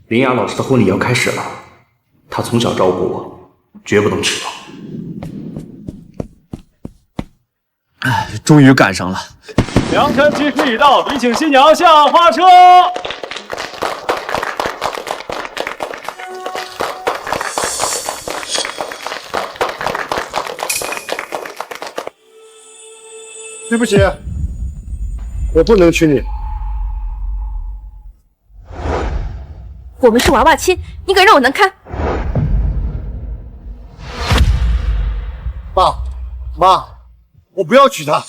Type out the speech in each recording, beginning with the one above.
林雅老师的婚礼要开始了，她从小照顾我，绝不能迟到。哎，终于赶上了！良辰吉时已到，礼请新娘下花车。对不起，我不能娶你。我们是娃娃亲，你敢让我难堪？爸妈，我不要娶她，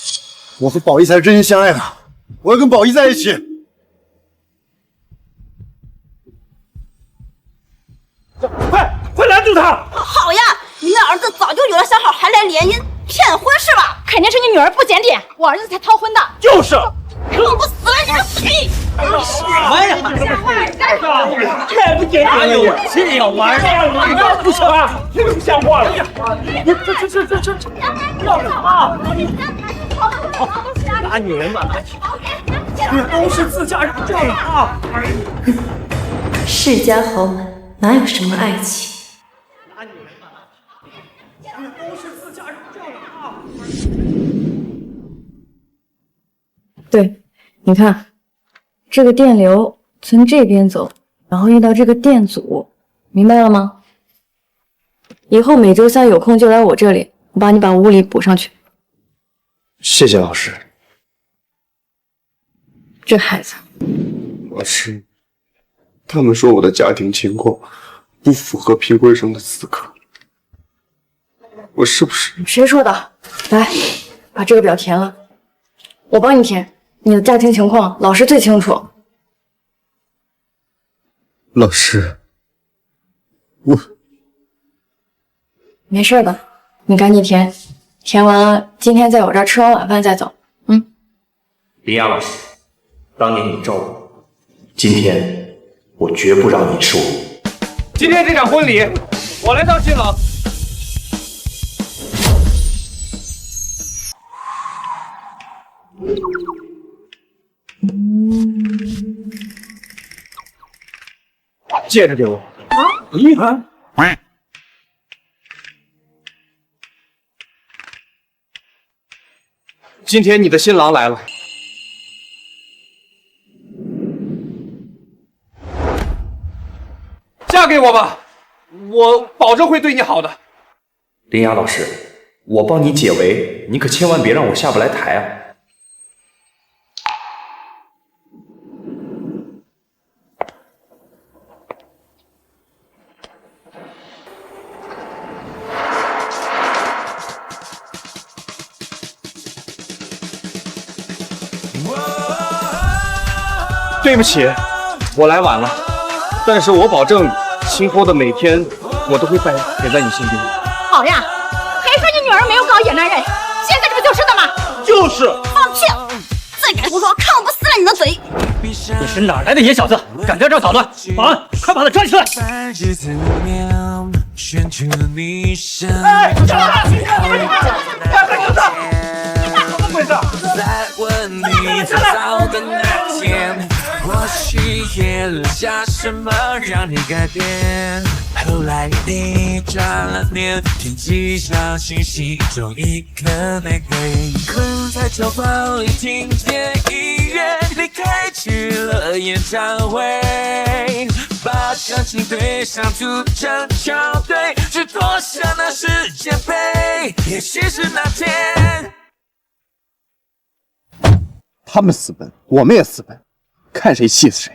我和宝仪才是真心相爱的，我要跟宝仪在一起。快拦住他！好呀，你那儿子早就有了小孩，还来联姻，骗婚是吧？肯定是你女儿不检点，我儿子才逃婚的。就是，弄不死了你个屁！什么呀？太不检点了！有这样玩的？不行啊！太不像话了！这，要干嘛？拿女人嘛，这都是自家人证啊！世家豪门哪有什么爱情？拿女人嘛，这都是自家人证啊！对，你看，这个电流从这边走，然后遇到这个电阻，明白了吗？以后每周三有空就来我这里，我帮你把物理补上去。谢谢老师。这孩子，老师，他们说我的家庭情况不符合评规生的资格，我是不是？谁说的？来，把这个表填了，我帮你填。你的家庭情况，老师最清楚。老师，我没事的，你赶紧填，填完了今天在我这儿吃完晚饭再走。林雅老师，当年你照顾我，今天我绝不让你失望。今天这场婚礼，我来当新郎。戒指给我。今天你的新郎来了。嫁给我吧，我保证会对你好的。林雅老师，我帮你解围，你可千万别让我下不来台啊！对不起，我来晚了，但是我保证，今后的每天我都会陪在你身边。好呀，还说你女儿没有搞野男人，现在这不就是的吗？就是。放屁！再敢胡说，看我不撕了你的嘴！你是哪来的野小子，敢在这儿捣乱？保安，快把他抓起来！哎，站住！怎么回事？或许也留下什么让你改变。后来你转了念，天际上星星中一颗玫瑰，困在囚房里听见音乐，离开去了演唱会，把感情对象组成球队，去夺下那世界杯。也许是那天，他们私奔，我们也私奔。看谁气死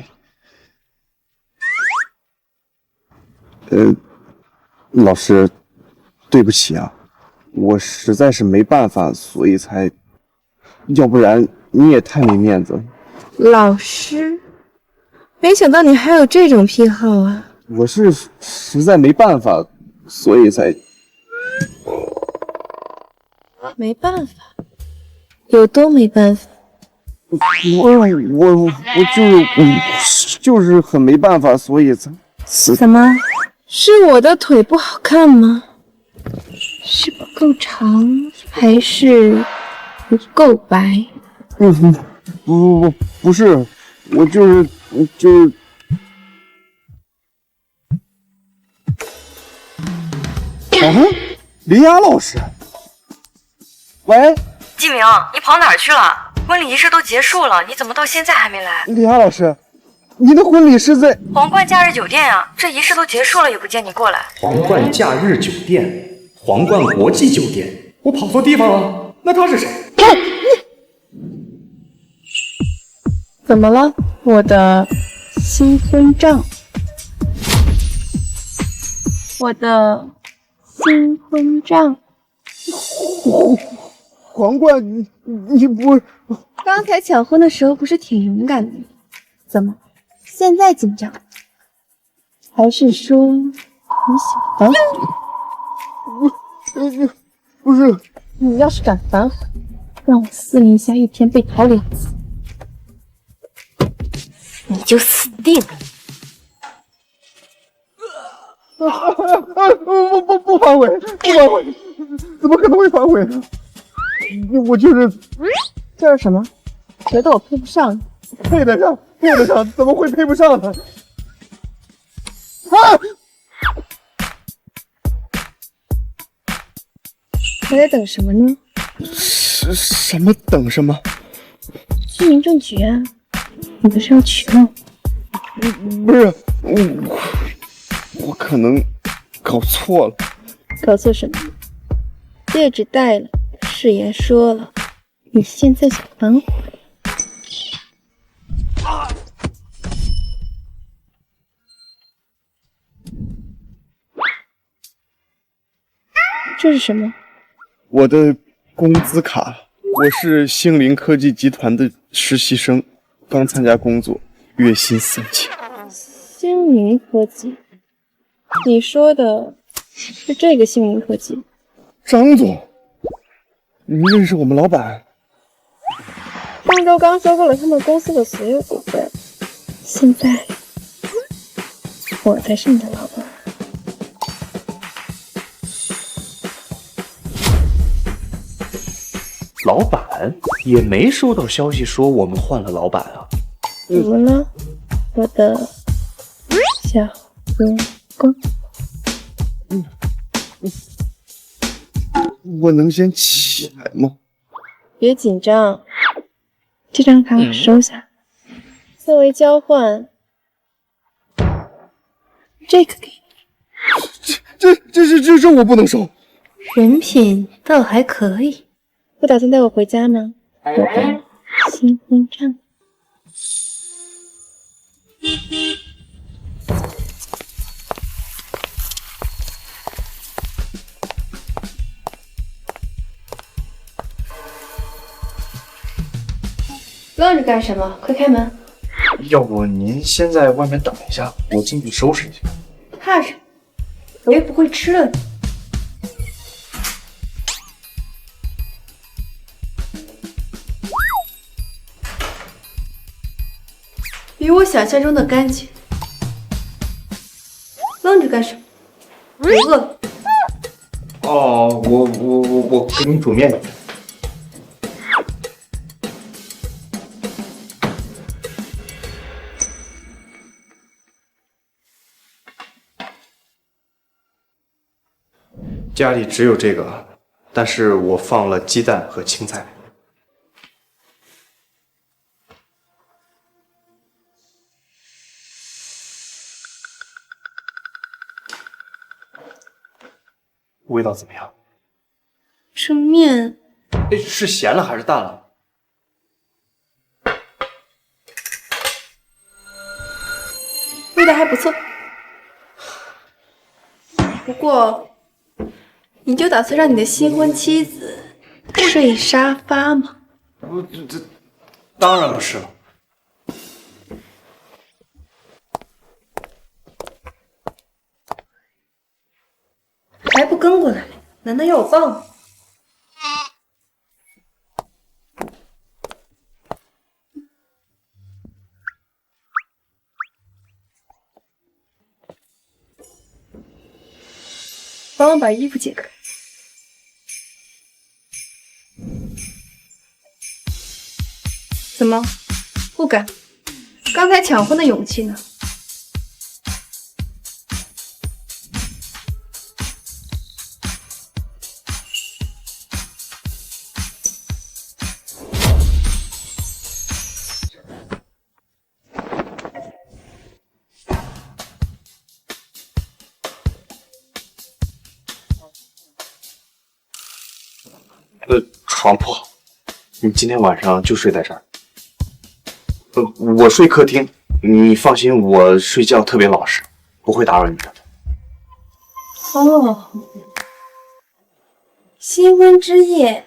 谁。老师，对不起啊，我实在是没办法，所以才，要不然你也太没面子了。老师，没想到你还有这种癖好啊！我是实在没办法，所以才。没办法，有多没办法？我就是很没办法，所以才。怎么？是我的腿不好看吗？是不够长，还是不够白？不是，我就是。林雅老师，喂，季明，你跑哪儿去了？婚礼仪式都结束了，你怎么到现在还没来？林雅老师，你的婚礼是在皇冠假日酒店呀，这仪式都结束了也不见你过来。皇冠假日酒店，皇冠国际酒店，我跑错地方了。那他是谁？怎么了，我的新婚帐？我的新婚帐。皇冠，你不……刚才抢婚的时候不是挺勇敢的吗？怎么现在紧张？还是说你想反悔？不是，你要是敢反悔，让我撕你一下玉田被桃2次，你就死定了！不反悔，不反悔，怎么可能会反悔呢？我就是，这是什么？觉得我配不上你？配得上，配得上，怎么会配不上呢？啊！还在等什么呢？什么等什么？居民政局啊！你不是要娶吗？不是，我可能搞错了。搞错什么？戒指戴了，誓言说了，你现在想反悔？这是什么？我的工资卡，我是星林科技集团的实习生，刚参加工作，月薪3000。星林科技？你说的是这个星林科技？张总，您认识我们老板？上周刚收购了他们公司的所有股份，现在我才是你的老板。老板也没收到消息说我们换了老板啊。怎么了，我的小员工？我能先起来吗？别紧张，这张卡我收下，作为交换，这个给你。这我不能收。人品倒还可以。不打算带我回家吗？我的新婚帐。愣着干什么？快开门！要不您先在外面等一下，我进去收拾一下。怕什么？我又不会吃了你。比我想象中的干净。愣着干什么？我饿了。哦，我给你煮面。家里只有这个，但是我放了鸡蛋和青菜。味道怎么样？这面是咸了还是淡了？味道还不错。不过，你就打算让你的新婚妻子睡沙发吗？这当然不是了。还不跟过来？难道要我抱你？帮我把衣服解开。怎么，不敢？刚才抢婚的勇气呢？床铺好，你今天晚上就睡在这儿。我睡客厅，你放心，我睡觉特别老实，不会打扰你的。哦，新婚之夜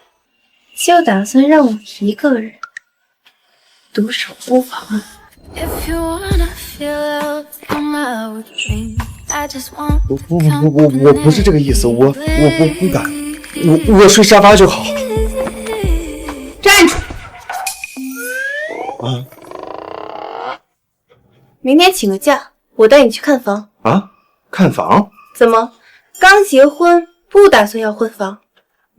就打算让我一个人独守孤房啊？我不是这个意思，我不敢，我睡沙发就好。站住！啊？明天请个假，我带你去看房。啊？看房？怎么，刚结婚不打算要婚房？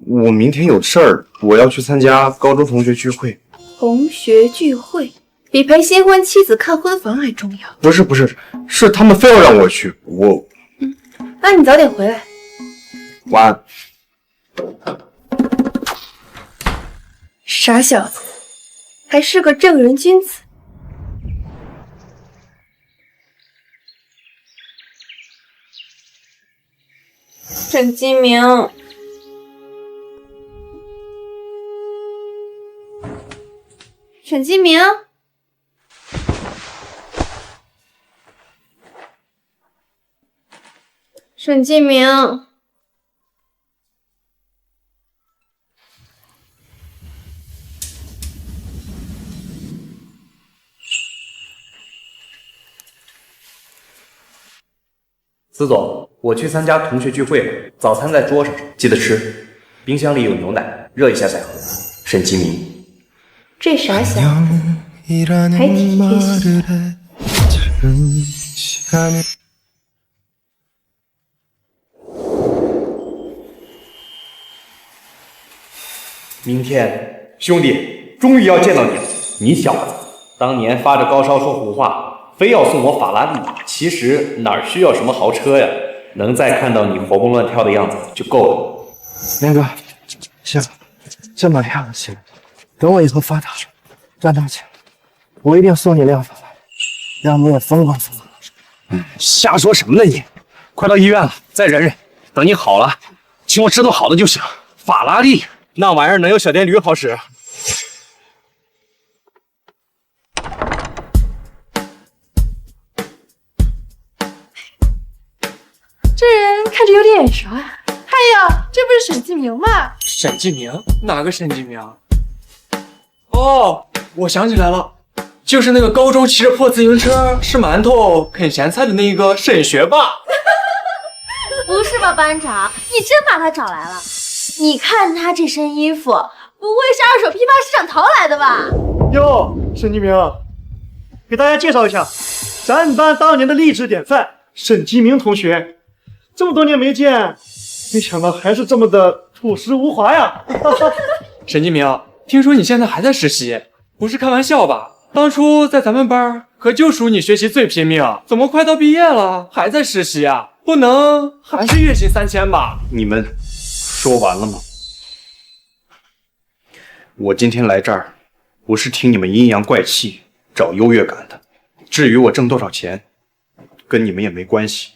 我明天有事儿，我要去参加高中同学聚会。同学聚会比陪新婚妻子看婚房还重要。不是，是他们非要让我去，我。那你早点回来。晚安。傻小子，还是个正人君子。沈基明，沈基明，沈基明，司总，我去参加同学聚会了，早餐在桌上，记得吃。冰箱里有牛奶，热一下再喝。沈基明，这傻小子还挺贴心。明天，兄弟，终于要见到你了。你小子，当年发着高烧说胡话，非要送我法拉利，其实哪儿需要什么豪车呀？能再看到你活蹦乱跳的样子就够了。那个，这么样行，等我以后发达了，赚大钱，我一定送你辆法拉利，让你也疯狂疯狂。瞎说什么呢你？快到医院了，再忍忍，等你好了，请我吃顿好的就行。法拉利那玩意儿能有小电驴好使？这人看着有点眼熟啊！哎呀，这不是沈继明吗？沈继明？哪个沈继明？哦，我想起来了，就是那个高中骑着破自行车吃馒头啃咸菜的那个沈学霸。不是吧，班长，你真把他找来了？你看他这身衣服，不会是二手批发市场淘来的吧？哟，沈继明，给大家介绍一下，咱们班当年的励志典范沈继明同学。这么多年没见，没想到还是这么的朴实无华呀！沈继明，听说你现在还在实习，不是开玩笑吧？当初在咱们班可就属你学习最拼命，怎么快到毕业了还在实习啊？不能还是月薪3000吧？你们说完了吗？我今天来这儿，不是听你们阴阳怪气找优越感的。至于我挣多少钱，跟你们也没关系。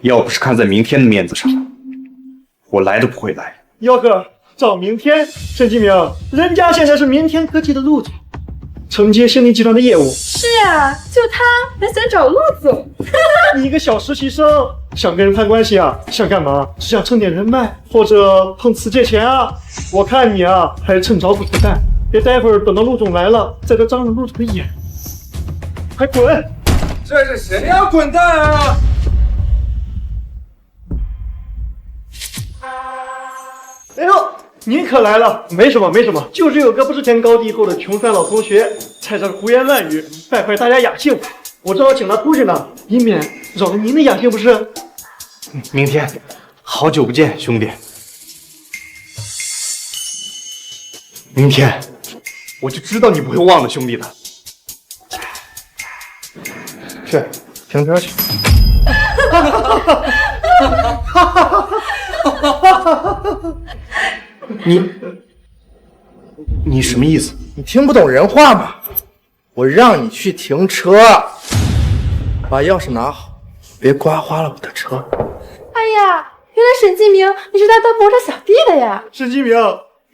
要不是看在明天的面子上，我来都不会来。吆喝找明天，沈继明，人家现在是明天科技的陆总，承接兴利集团的业务。是啊，就他还想找陆总。你一个小实习生，想跟人攀关系啊？想干嘛？只想蹭点人脉，或者碰瓷借钱啊？我看你啊，还是趁早滚蛋，别待会儿等到陆总来了，在这张着陆总的眼。快滚！这是谁要滚蛋啊？哎呦，您可来了！没什么，就是有个不知天高地厚的穷酸老同学，在这胡言乱语，败坏大家雅兴。我正好请他出去呢，以免扰了您的雅兴，不是？明天，好久不见，兄弟。明天，我就知道你不会忘了兄弟的。去，停车去。你什么意思？你听不懂人话吗？我让你去停车，把钥匙拿好，别刮花了我的车。哎呀，原来沈继明你是来当谋杀小弟的呀！沈继明，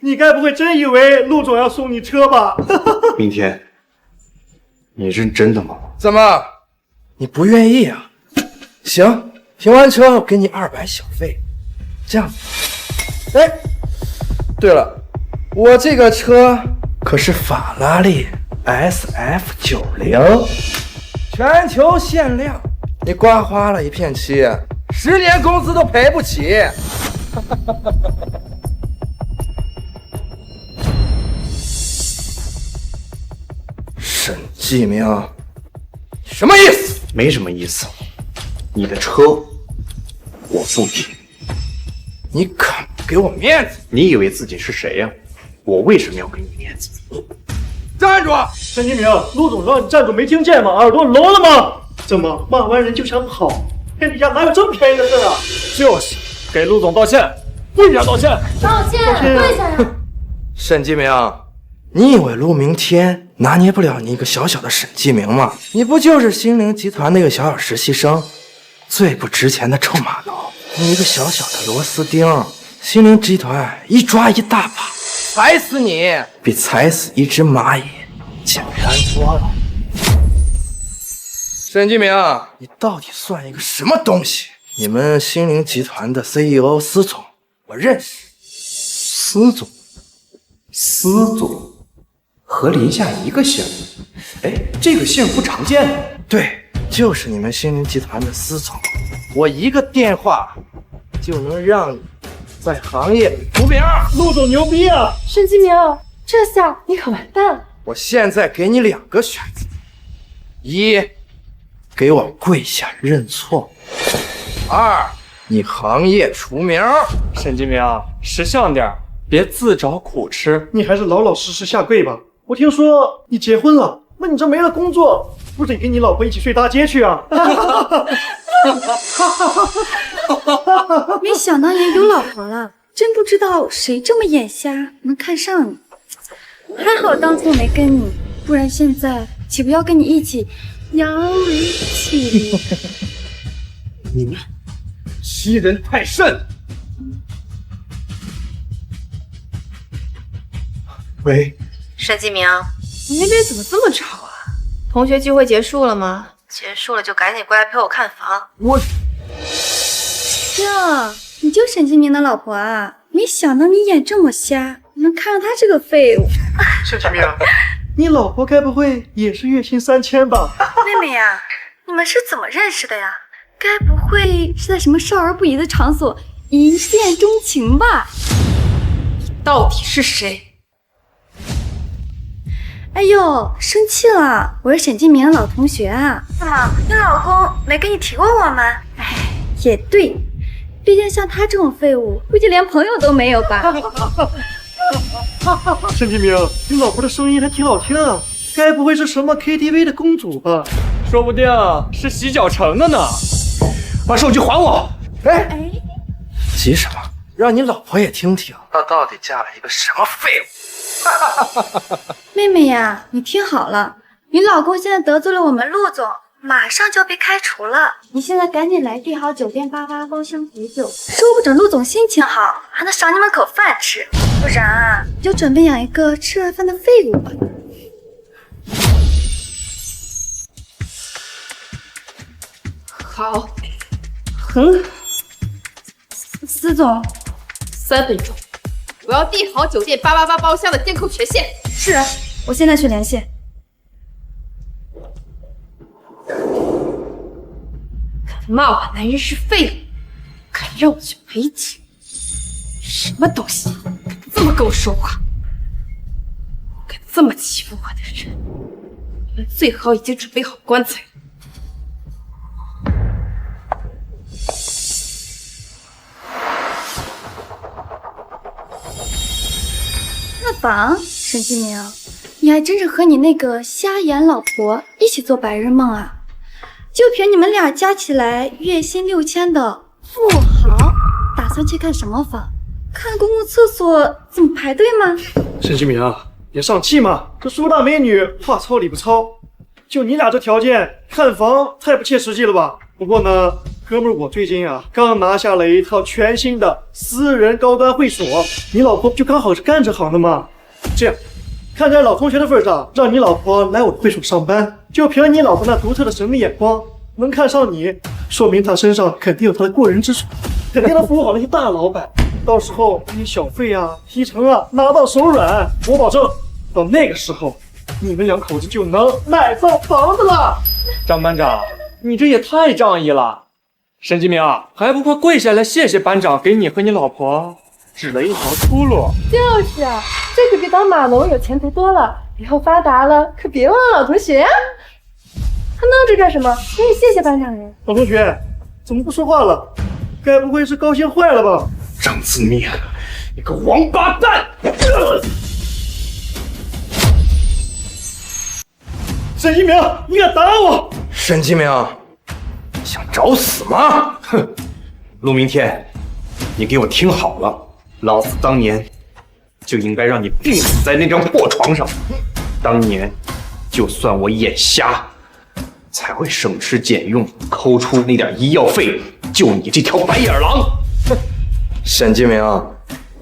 你该不会真以为陆总要送你车吧？明天，你认真的吗？怎么，你不愿意啊？行，停完车我给你200小费。这样子，哎，对了，我这个车可是法拉利 SF90，全球限量，你刮花了一片漆，10年工资都赔不起。沈继明，你什么意思？没什么意思。你的车我不提。你肯不给我面子？你以为自己是谁呀？我为什么要给你面子？站住！沈继明，陆总让你站住，没听见吗？耳朵聋了吗？怎么骂完人就想跑？天底下哪有这么便宜的事啊？就是，给陆总道歉，跪下道歉。道歉，跪下呀！沈继明，你以为陆明天拿捏不了你一个小小的沈继明吗？你不就是心灵集团那个小实习生，最不值钱的臭玛瑙？你一个小小的螺丝钉，心灵集团一抓一大把，踩死你比踩死一只蚂蚁简单多了。沈继明，你到底算一个什么东西？你们心灵集团的 CEO 司总，我认识。司总和林夏一个姓，哎，这个姓不常见。对，就是你们心灵集团的司总。我一个电话就能让你在行业出名。陆总牛逼啊！沈继明，这下你可完蛋了。我现在给你2个选择：一，给我跪下认错；二，你行业出名。沈继明，识相点，别自找苦吃。你还是老老实实下跪吧。我听说你结婚了，那你这没了工作，不得跟你老婆一起睡大街去啊？没想到你有老婆了，真不知道谁这么眼瞎能看上你。还好当初没跟你，不然现在岂不要跟你一起摇尾起？你们欺人太甚！喂，沈继明，你那边怎么这么吵啊？同学聚会结束了吗？结束了就赶紧过来陪我看房。我这你就沈继明的老婆啊？没想到你眼这么瞎，能看上他这个废物。沈继明，你老婆该不会也是月薪3000吧？妹妹呀，你们是怎么认识的呀？该不会是在什么少儿不宜的场所一见钟情吧？你到底是谁？哎呦，生气了！我是沈继明的老同学啊。怎么，你老公没跟你提过我吗？哎，也对，毕竟像他这种废物，估计连朋友都没有吧。沈继明，你老婆的声音还挺好听啊，该不会是什么 KTV 的公主吧？说不定是洗脚城的呢。把手机还我！哎，急什么？让你老婆也听听，她到底嫁了一个什么废物！妹妹呀，你听好了，你老公现在得罪了我们陆总，马上就要被开除了。你现在赶紧来帝豪酒店88包厢陪酒，说不准陆总心情好，还能赏你们口饭吃。不然啊，你就准备养一个吃完饭的废物吧。好，很好。司总，3分钟，我要帝豪酒店888包厢的监控权限。是，我现在去联系。敢骂我男人是废物，敢让我去陪酒，什么东西？敢这么跟我说话？敢这么欺负我的人，你们最好已经准备好棺材。看房，沈继明，你还真是和你那个瞎眼老婆一起做白日梦啊！就凭你们俩加起来月薪6000的富豪，打算去看什么房？看公共厕所怎么排队吗？沈继明啊，别上气嘛，这苏大美女话糙理不糙，就你俩这条件，看房太不切实际了吧？不过呢，哥们儿，我最近啊刚拿下了一套全新的私人高端会所，你老婆不就刚好是干这行的吗？这样，看在老同学的份上，让你老婆来我的会所上班，就凭你老婆那独特的审美眼光，能看上你，说明她身上肯定有她的过人之处，肯定能服务好那些大老板。到时候那些小费啊、提成啊拿到手软，我保证，到那个时候，你们两口子就能买套房子了。张班长，你这也太仗义了。沈继明，还不快跪下来谢谢班长给你和你老婆指了一条出路。就是啊，这可比当码农有前途多了。以后发达了，可别忘了老同学呀。还闹着干什么？赶紧谢谢班长人。老同学，怎么不说话了？该不会是高兴坏了吧？张自明，你个王八蛋！沈一鸣，你敢打我！沈继明，想找死吗？哼，陆明天，你给我听好了，老子当年就应该让你病死在那张破床上。当年，就算我眼瞎，才会省吃俭用抠出那点医药费救你这条白眼狼。哼，沈继明，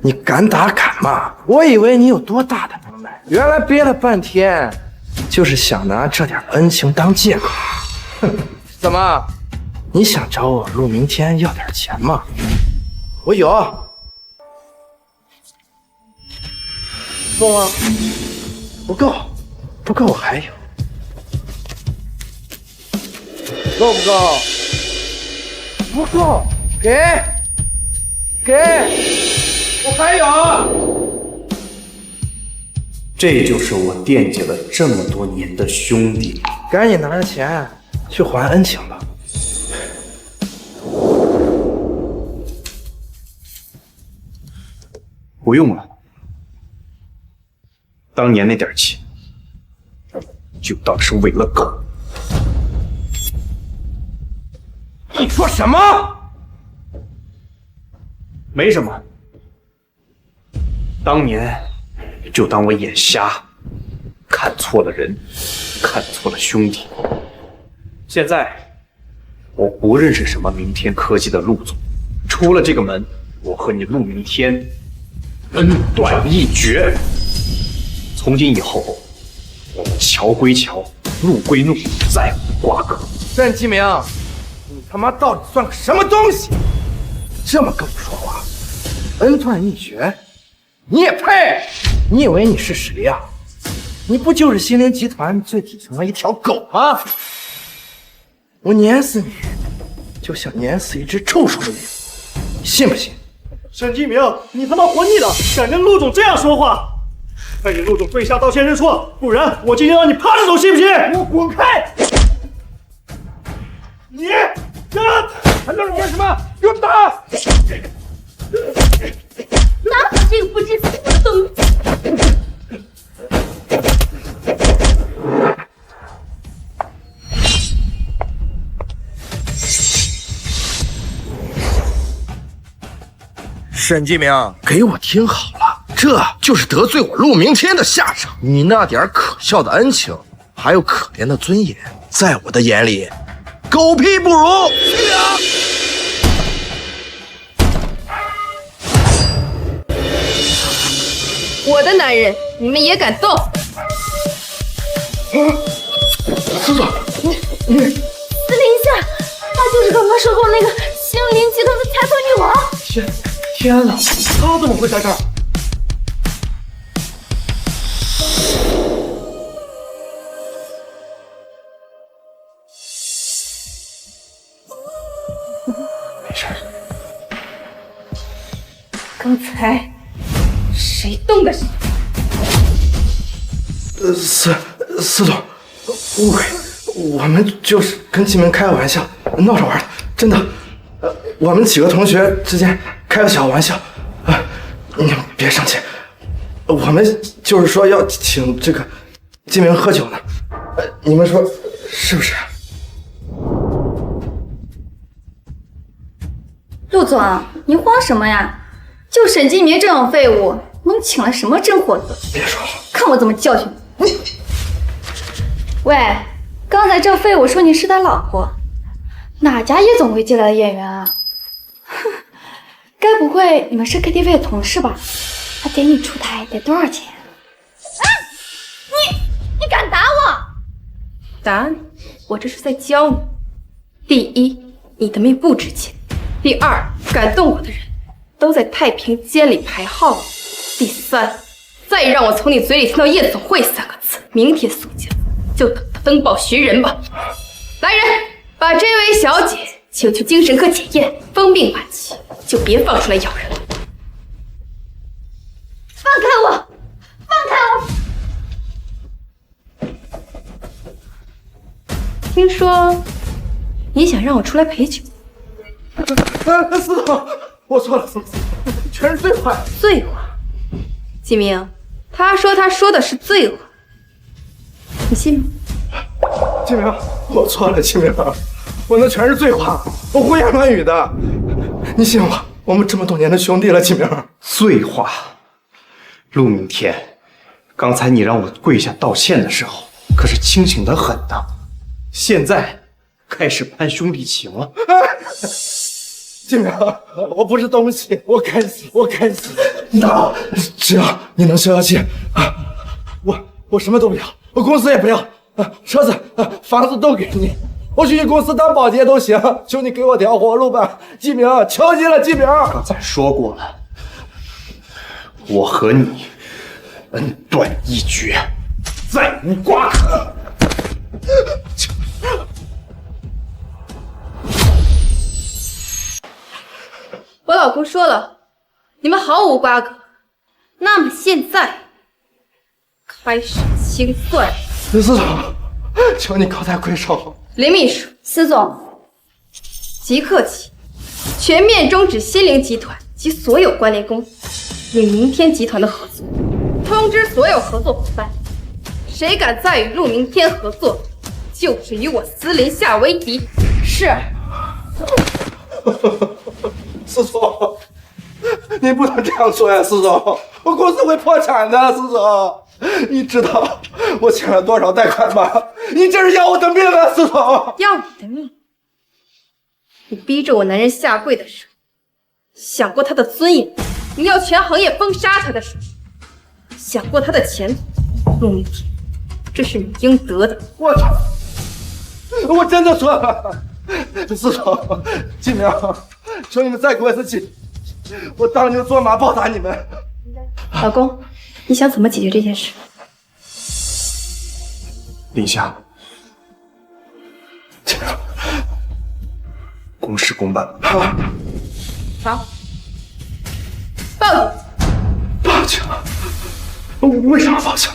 你敢打敢骂，我以为你有多大的能耐，原来憋了半天，就是想拿这点恩情当借口。哼，怎么？你想找我陆明天要点钱吗？我有，够吗？不够，不够，我还有。够不够？不够，给，我还有。这就是我惦记了这么多年的兄弟。赶紧拿着钱去还恩情吧。不用了，当年那点钱，就当是喂了狗。你说什么？没什么，当年就当我眼瞎，看错了人，看错了兄弟。现在我不认识什么明天科技的陆总，出了这个门，我和你陆明天恩断义绝。从今以后，我们桥归桥，路归路，再无瓜葛。沈继明，你他妈到底算个什么东西？这么跟我说话，恩断义绝，你也配？你以为你是谁呀？你不就是心灵集团最底层的一条狗吗？我碾死你，就像碾死一只臭手的鱼，你信不信？沈继明，你他妈活腻的，敢跟陆总这样说话？快给陆总跪下道歉认错，不然我今天让你趴着走，信不信？给我滚开！你还愣着干什么？给我打！拿好这个不知死的东西！沈继明，给我听好了，这就是得罪我陆明天的下场。你那点可笑的恩情，还有可怜的尊严，在我的眼里，狗屁不如。我的男人，你们也敢动？司总，你司令下，她就是刚刚说过那个星灵集团的财团女王。天哪，她怎么会在这儿？没事。刚才谁动的手？司总，误会，我们就是跟继明开个玩笑，闹着玩的，真的。我们几个同学之间开个小玩笑，你们别生气。我们就是说要请这个继明喝酒呢，你们说是不是？陆总，你慌什么呀？就沈继明这种废物，能请了什么真货色？别说了，看我怎么教训你！喂，刚才这废物说你是他老婆，哪家夜总会进来的演员啊？哼，该不会你们是 KTV 的同事吧？他点你出台得多少钱？啊！你敢打我？打你？我这是在教你。第一，你的命不值钱；第二，敢动我的人都在太平间里排号；第三，再让我从你嘴里听到夜总会3个字，明天苏家就等着登报寻人吧。来人，把这位小姐请去精神科检验，疯病晚期就别放出来咬人了。放开我！放开我！听说你想让我出来陪酒？司总，我错了，司总，全是醉话。醉话？季明，他说的是醉话，你信吗？季明，我错了，季明，我那全是醉话，我胡言乱语的，你信我，我们这么多年的兄弟了，季明。醉话，陆明天，刚才你让我跪下道歉的时候，可是清醒得很的，现在开始攀兄弟情了。季明，我不是东西，我该死，我该死。那只要你能消消气啊，我什么都不要，我公司也不要啊，车子房子都给你，我去你公司当保洁都行，求你给我条活路吧，季明，求你了，季明。刚才说过了，我和你恩断义绝，再无瓜葛。我老公说了，你们毫无瓜葛。那么现在开始清算。司总，求你高抬贵手。林秘书，司总，即刻起，全面终止心灵集团及所有关联公司与明天集团的合作。通知所有合作伙伴，谁敢再与陆明天合作，就是与我司林下为敌。是。司总，你不能这样说呀，司总，我公司会破产的，司总。你知道我欠了多少贷款吗？你这是要我的命啊，司总！要你的命？你逼着我男人下跪的时候，想过他的尊严？你要全行业封杀他的时候，想过他的前途？陆明天，这是你应得的。我真的错了，司总、季明，求你们再给我一次机会，我当牛做马报答你们。老公，你想怎么解决这件事？林夏，公事公办。好，报警！报警？为啥报警？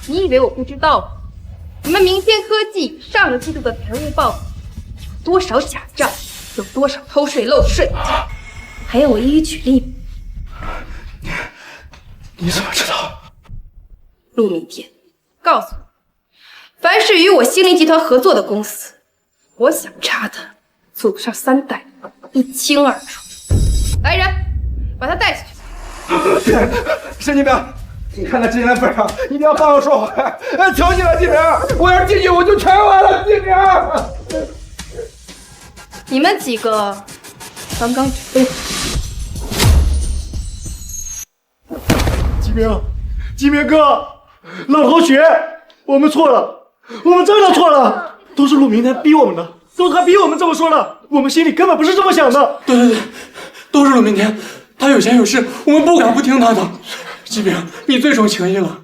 你以为我不知道吗？你们明天科技上个季度的财务报表有多少假账，有多少偷税漏税，还要我一一举例吗？你怎么知道？陆明天，告诉我，凡是与我星林集团合作的公司，我想查的祖上3代一清二楚。来人，把他带下去。神经病！你看他之前的份上，一定要帮我说话。求你了，季明！我要进去我就全完了，季明！你们几个刚刚举杯。季明哥，老同学，我们错了，我们真的错了，都是陆明天逼我们的，都是他逼我们这么说的，我们心里根本不是这么想的。对，都是陆明天，他有钱有势，我们不敢不听他的。季明，你最重情义了，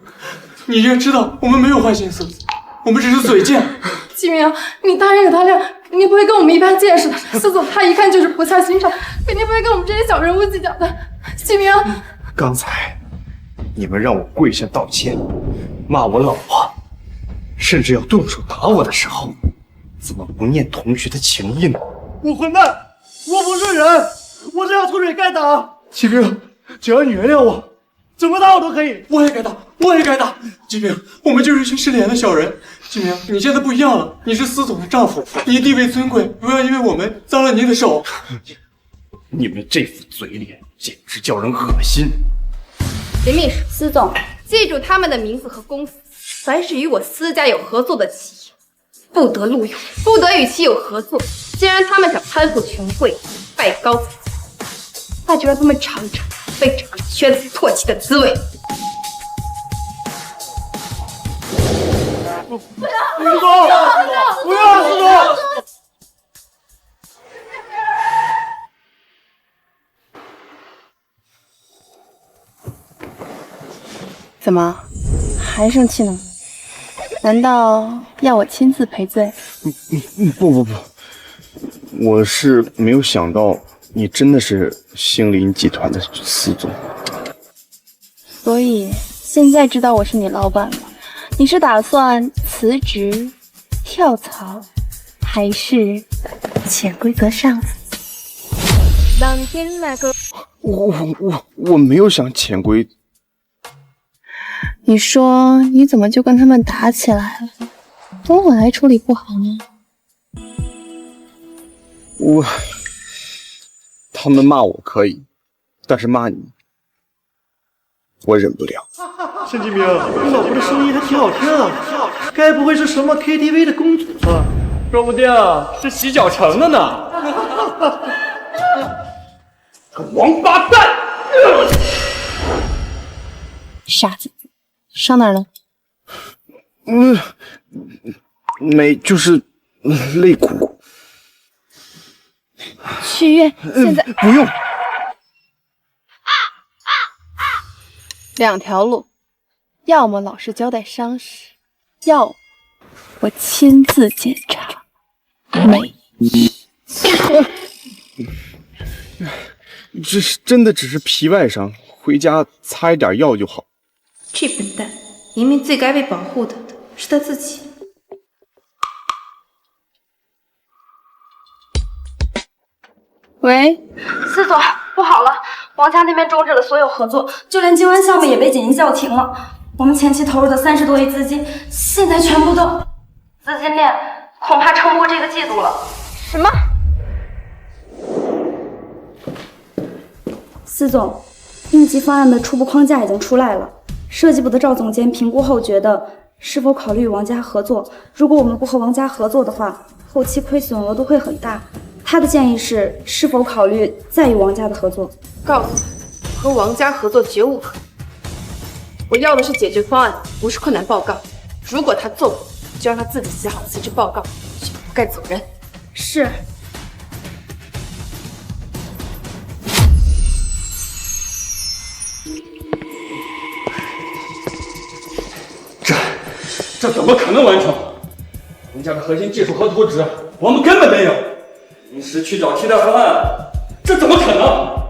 你应该知道我们没有坏心思，我们只是嘴贱。季明，你大人有大量，肯定不会跟我们一般见识的。司总他一看就是菩萨心肠，肯定不会跟我们这些小人物计较的。季明，刚才你们让我跪下道歉，骂我老婆，甚至要动手打我的时候，怎么不念同学的情义呢？我混蛋，我不是人，我这样出水该打。季明，只要你原谅我，怎么打我都可以。我也该打，我也该打。季明，我们就是一群失联的小人。季明，你现在不一样了，你是司总的丈夫，你地位尊贵，不要因为我们脏了您的手。你们这副嘴脸简直叫人恶心。林秘书，司总，记住他们的名字和公司，凡是与我司家有合作的企业，不得录用，不得与其有合作，既然他们想攀附权贵，拜高踩低，那就让他们尝尝被整个圈子唾弃的滋味。不要，师叔！怎么还生气呢？难道要我亲自赔罪？不，我是没有想到你真的是星林集团的司总。所以现在知道我是你老板了，你是打算辞职、跳槽，还是潜规则上司？当天那个，我没有想潜规。你说你怎么就跟他们打起来了？等我来处理不好吗？他们骂我可以，但是骂你，我忍不了。沈继明，你老婆的声音还挺好听啊，该不会是什么 KTV 的公主吧？说不定是洗脚城的呢。个王八蛋！傻子，伤哪儿了？没，就是肋骨。去医院，现在不用。两条路，要么老实交代伤势，要么我亲自检查。没，这是真的只是皮外伤，回家擦一点药就好。这笨蛋，明明最该被保护的是他自己。喂，司总，不好了，王家那边终止了所有合作，就连京湾项目也被紧急叫停了。我们前期投入的30多亿资金，现在全部都资金链恐怕撑不过这个季度了。什么？司总，应急方案的初步框架已经出来了，设计部的赵总监评估后觉得是否考虑与王家合作。如果我们不和王家合作的话，后期亏损额度会很大。他的建议是否考虑再与王家的合作？告诉他，和王家合作绝无可能。我要的是解决方案，不是困难报告。如果他做不到，就让他自己写好辞职报告，就不该走人。是。这怎么可能完成？人家的核心技术和图纸我们根本没有，临时去找替代方案，这怎么可能？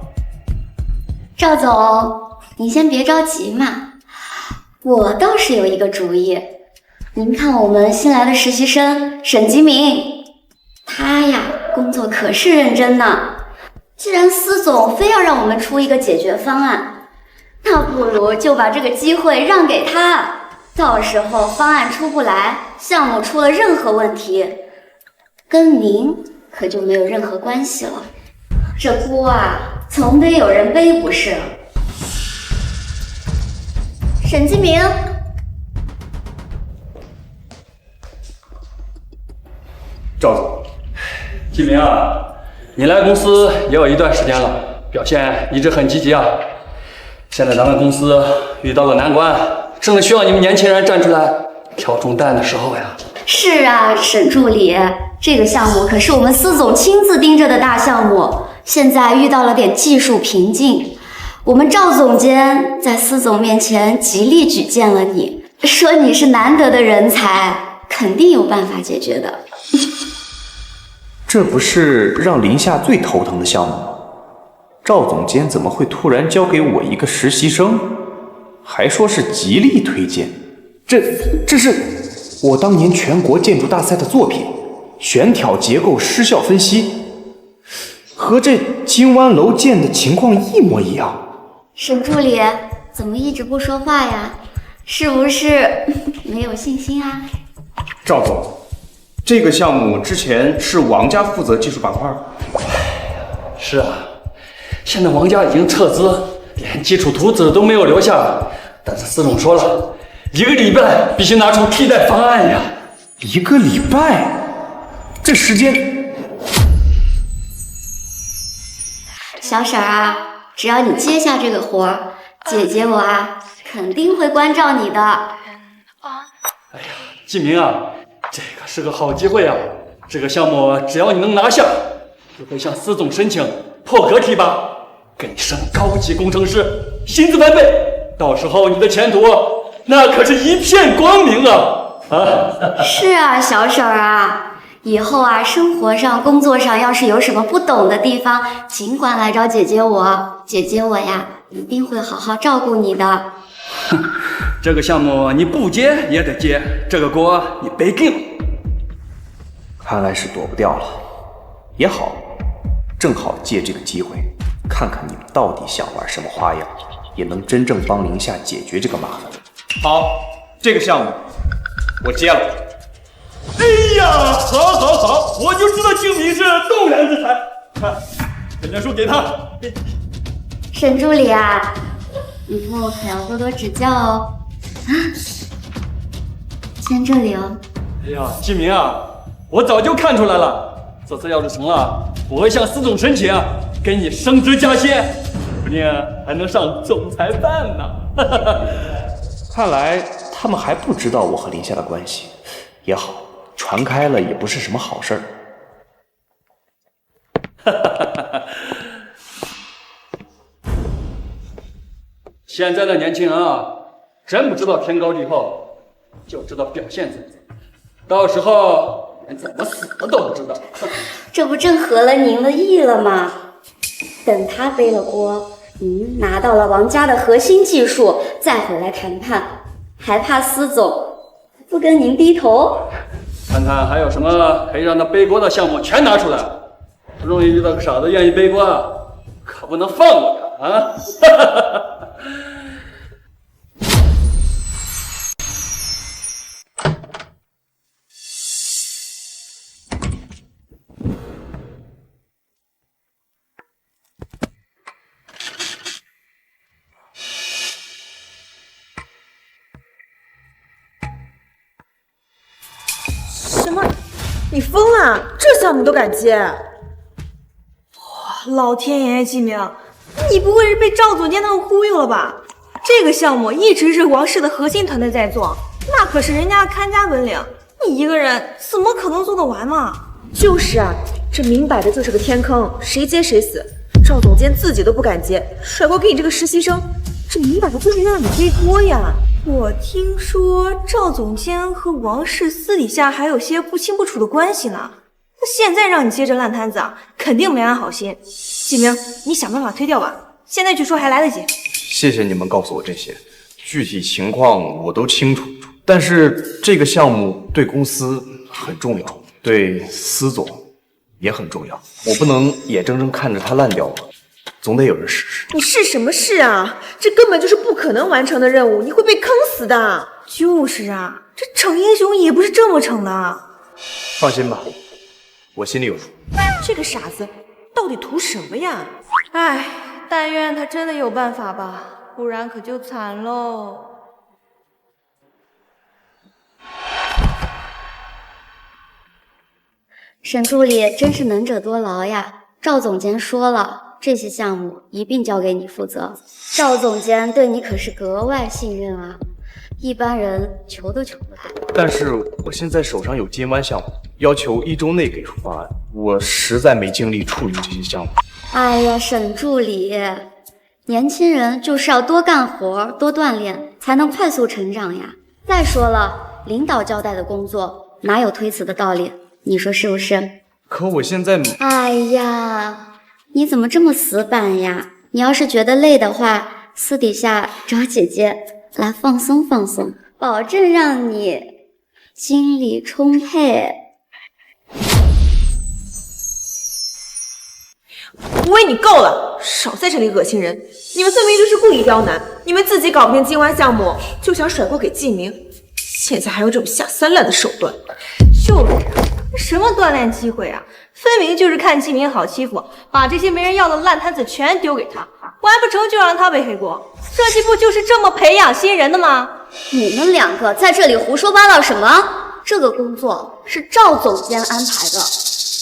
赵总，你先别着急嘛，我倒是有一个主意。您看我们新来的实习生沈吉明，他呀工作可是认真呢。既然司总非要让我们出一个解决方案，那不如就把这个机会让给他。到时候方案出不来，项目出了任何问题，跟您可就没有任何关系了。这锅啊，总得有人背不是？沈继明，赵总，继明啊，你来公司也有一段时间了，表现一直很积极啊。现在咱们公司遇到个难关，正是需要你们年轻人站出来挑重担的时候呀。是啊，沈助理，这个项目可是我们司总亲自盯着的大项目，现在遇到了点技术瓶颈。我们赵总监在司总面前极力举荐了你，说你是难得的人才，肯定有办法解决的。这不是让林夏最头疼的项目吗？赵总监怎么会突然交给我一个实习生，还说是极力推荐？这是我当年全国建筑大赛的作品，悬挑结构失效分析，和这金湾楼建的情况一模一样。沈助理怎么一直不说话呀？是不是没有信心啊？赵总，这个项目之前是王家负责技术板块。是啊，现在王家已经撤资，连基础图纸都没有留下。但是司总说了，1个礼拜必须拿出替代方案呀。1个礼拜？这时间小婶儿啊，只要你接下这个活儿，姐姐我啊肯定会关照你的。哎呀，季明啊，这个是个好机会啊！这个项目只要你能拿下，就会向司总申请破格提拔，给你升高级工程师，薪资翻倍，到时候你的前途那可是一片光明啊！是啊，小婶儿啊，以后啊，生活上、工作上要是有什么不懂的地方，尽管来找姐姐我，姐姐我呀，一定会好好照顾你的。这个项目你不接也得接，这个锅你背定了。看来是躲不掉了，也好，正好借这个机会，看看你们到底想玩什么花样，也能真正帮宁夏解决这个麻烦。好，这个项目我接了。哎呀，好，我就知道静明是动然之才。看，申战书给他。沈助理啊，以后可要多多指教哦。啊，签这里哦。哎呀，季明啊，我早就看出来了，这次要是成了，我会向司总申请，给你升职加薪，说不定还能上总裁办呢。看来他们还不知道我和林夏的关系，也好，传开了也不是什么好事儿。现在的年轻人啊，真不知道天高地厚，就知道表现自己，到时候连怎么死的都不知道。这不正合了您的意了吗？等他背了锅，您拿到了王家的核心技术，再回来谈判，还怕司总不跟您低头？看看还有什么可以让他背锅的项目，全拿出来。不容易遇到个傻子愿意背锅，可不能放过他啊！什么？你疯了？这项目都敢接？哇！老天爷，季明，你不会是被赵总监他们忽悠了吧？这个项目一直是王氏的核心团队在做，那可是人家的看家本领，你一个人怎么可能做得完嘛？就是啊，这明摆着就是个天坑，谁接谁死。赵总监自己都不敢接，甩锅给你这个实习生，这明摆着就是让你背锅呀！我听说赵总监和王氏私底下还有些不清不楚的关系呢，那现在让你接这烂摊子啊，肯定没安好心。季明，你想办法推掉吧，现在去说还来得及。谢谢你们告诉我这些，具体情况我都清楚，但是这个项目对公司很重要，对司总也很重要，我不能眼睁睁看着它烂掉吧，总得有人试试。你试什么试啊？这根本就是不可能完成的任务，你会被坑死的。就是啊，这逞英雄也不是这么逞的。放心吧，我心里有数。这个傻子到底图什么呀？唉，但愿他真的有办法吧，不然可就惨喽。沈助理真是能者多劳呀！赵总监说了，这些项目一并交给你负责。赵总监对你可是格外信任啊，一般人求都求不到。但是我现在手上有金湾项目，要求1周内给出方案，我实在没精力处理这些项目。哎呀，沈助理，年轻人就是要多干活，多锻炼，才能快速成长呀。再说了，领导交代的工作哪有推辞的道理？你说是不是？可我现在……哎呀，你怎么这么死板呀？你要是觉得累的话，私底下找姐姐来放松放松，保证让你精力充沛。吴伟，你够了，少在这里恶心人！你们分明就是故意刁难，你们自己搞不定金湾项目，就想甩锅给季明，现在还有这种下三滥的手段。就是啊，什么锻炼机会啊？分明就是看季明好欺负，把这些没人要的烂摊子全丢给他，完不成就让他背黑锅。设计部就是这么培养新人的吗？你们两个在这里胡说八道什么？这个工作是赵总监安排的，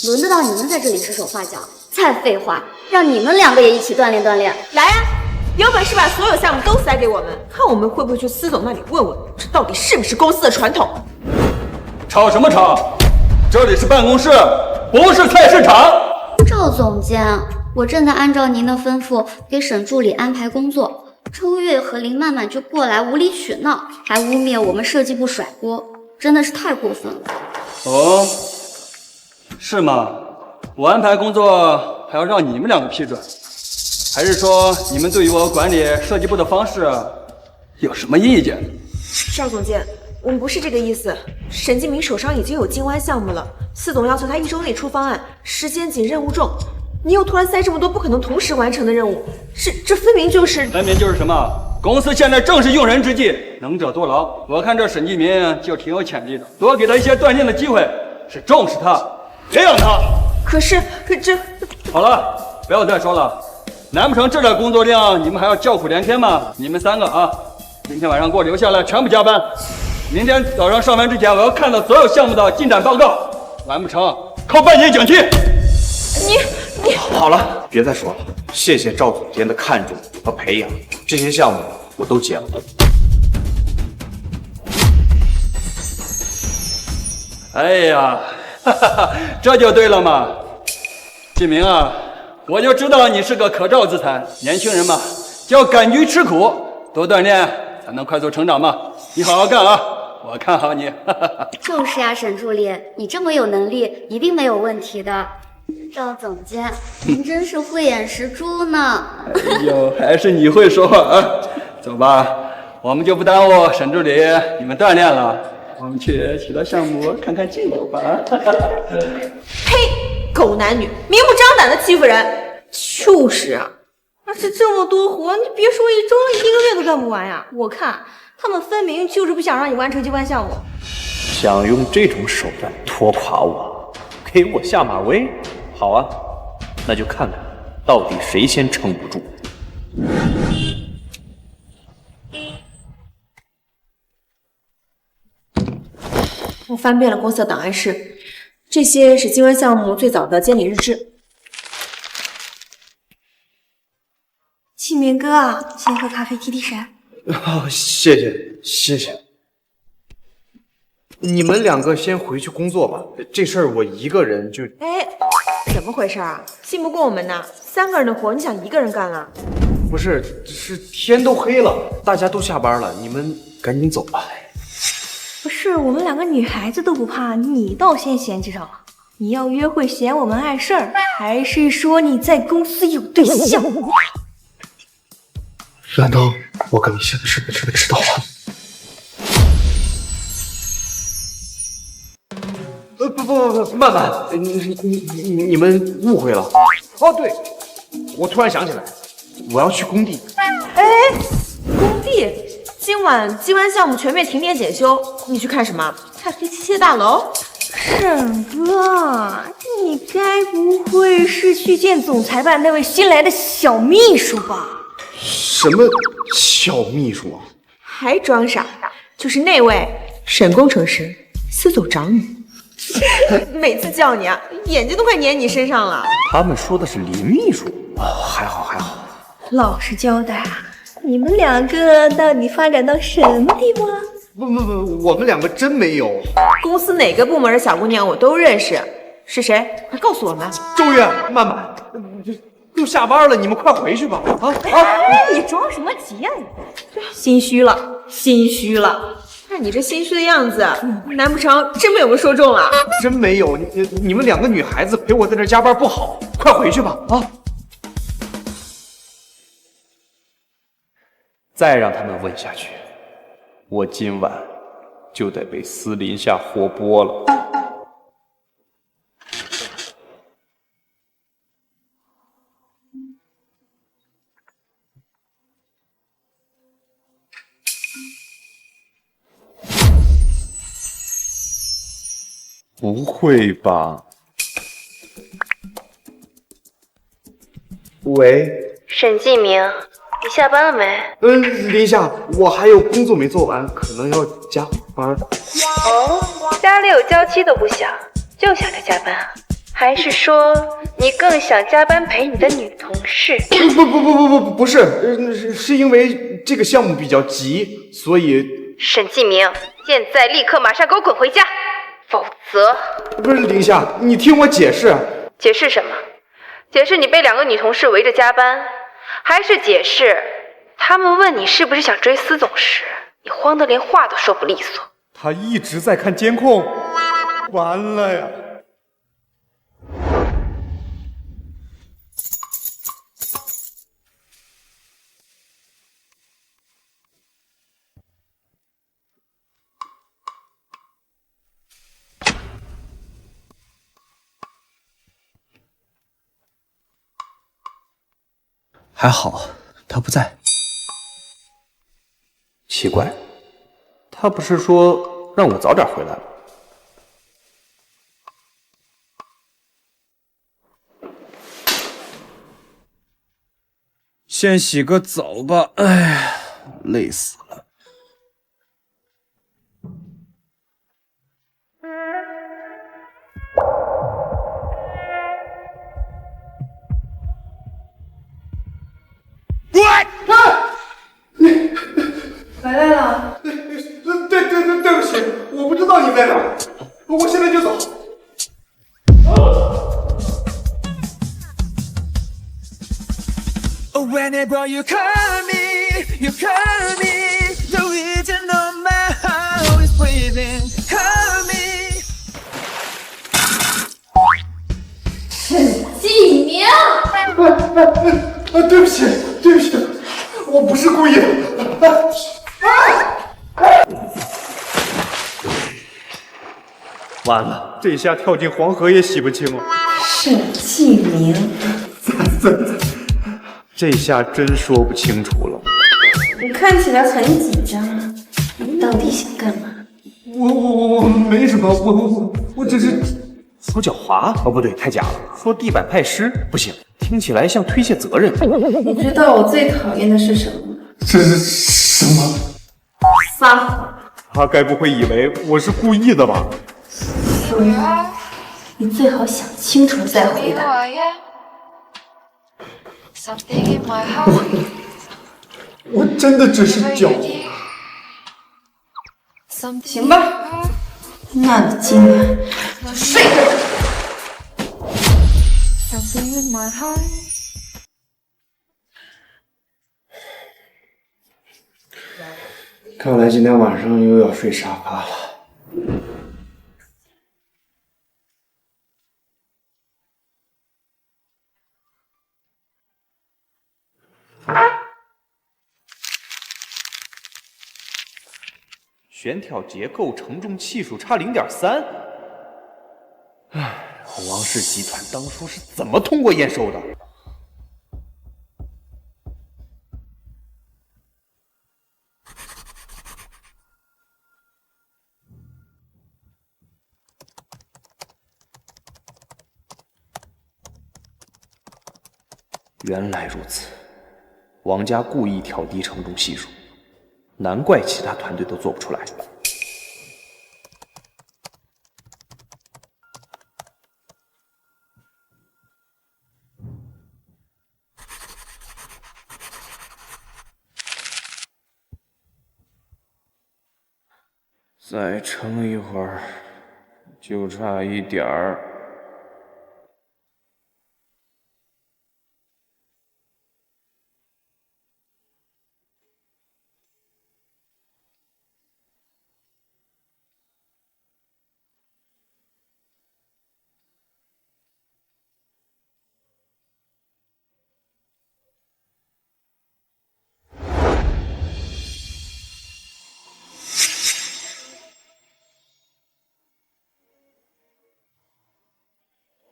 轮得到你们在这里指手画脚？再废话，让你们2个也一起锻炼锻炼。来呀，有本事把所有项目都塞给我们，看我们会不会去司总那里问问，这到底是不是公司的传统。吵什么吵？这里是办公室，不是菜市场。赵总监，我正在按照您的吩咐给沈助理安排工作，周月和林曼曼就过来无理取闹，还污蔑我们设计部甩锅，真的是太过分了。哦，是吗？我安排工作还要让你们2个批准，还是说你们对于我管理设计部的方式有什么意见？赵总监，我们不是这个意思。沈敬明手上已经有金湾项目了，司总要求他1周内出方案，时间紧，任务重。你又突然塞这么多不可能同时完成的任务，这分明就是什么？公司现在正是用人之际，能者多劳。我看这沈继明就挺有潜力的，多给他一些锻炼的机会，是重视他，培养他。可这好了，不要再说了。难不成这点工作量你们还要叫苦连天吗？你们3个啊，今天晚上给我留下来，全部加班。明天早上上班之前，我要看到所有项目的进展报告。完不成，扣半年奖金。你好了，别再说了。谢谢赵总监的看重和培养，这些项目我都接了。哎呀，哈哈，这就对了嘛。继明啊，我就知道你是个可造之才。年轻人嘛，就要敢于吃苦，多锻炼才能快速成长嘛。你好好干啊，我看好你。就是呀，沈助理，你这么有能力，一定没有问题的。赵总监，您真是慧眼识珠呢。哎呦，还是你会说话啊！走吧，我们就不耽误沈助理你们锻炼了，我们去其他项目看看进度吧。呸！狗男女，明目张胆的欺负人。就是啊，而且这么多活，你别说1周了，1个月都干不完呀。我看他们分明就是不想让你完成机关项目。想用这种手段拖垮我，给我下马威？好啊，那就看看到底谁先撑不住。我翻遍了公司的档案室，这些是机关项目最早的监理日志。启明哥啊，先喝咖啡提提神。哦，谢谢。你们2个先回去工作吧，这事儿我一个人就……哎，怎么回事啊？信不过我们呢？3个人的活，你想1个人干了？不是，是天都黑了，大家都下班了，你们赶紧走吧。不是，我们2个女孩子都不怕，你倒先嫌弃上了。你要约会嫌我们碍事儿，还是说你在公司有对象？难道我跟你现在是被这个知道了？不，曼曼，你们误会了。哦，对，我突然想起来，我要去工地。哎，工地，今晚机关项目全面停电检修，你去看什么？看黑机械大楼？沈哥，你该不会是去见总裁办那位新来的小秘书吧？什么小秘书啊？还装傻？就是那位沈工程师，司总找你。每次叫你啊，眼睛都快粘你身上了。他们说的是林秘书。哦，还好。老实交代啊，你们2个到底发展到什么地步了？不，我们2个真没有。公司哪个部门的小姑娘我都认识，是谁？快告诉我们。周月、曼曼，都下班了，你们快回去吧。你着什么急呀你？心虚了。看你这心虚的样子，难不成真被我们说中了？真没有，你们2个女孩子陪我在这加班不好，快回去吧。再让他们问下去，我今晚就得被司林下活剥了。不会吧？喂，沈继明，你下班了没？林夏，我还有工作没做完，可能要加班。哦，家里有娇妻都不想，就想着加班啊？还是说你更想加班陪你的女同事？不是，是因为这个项目比较急，所以。沈继明，现在立刻马上给我滚回家，否则……不是林夏，你听我解释。解释什么？解释你被2个女同事围着加班，还是解释他们问你是不是想追司总时，你慌得连话都说不利索？他一直在看监控，完了呀！还好他不在。奇怪，他不是说让我早点回来吗？先洗个澡吧，哎呀，累死了。回来了。对不起，我不知道你在哪儿，我现在就走。Whenever you call me, you call me, the reason of my heart is breathing. Call me. 沈继明，对不起，我不是故意的。完了，这下跳进黄河也洗不清了。沈继明，这下真说不清楚了。你看起来很紧张啊，你到底想干嘛？我没什么，我只是说狡猾。哦，不对，太假了。说地板派湿不行，听起来像推卸责任。你知道我最讨厌的是什么吗？这是什么？撒谎。他该不会以为我是故意的吧？所以，你最好想清楚再回答。我真的只是狡猾。行吧，那你今晚就睡这儿。看来今天晚上又要睡沙发了。悬挑结构承重系数差0.3。唉，王氏集团当初是怎么通过验收的？原来如此，王家故意调低承重系数，难怪其他团队都做不出来。再撑一会儿，就差一点儿。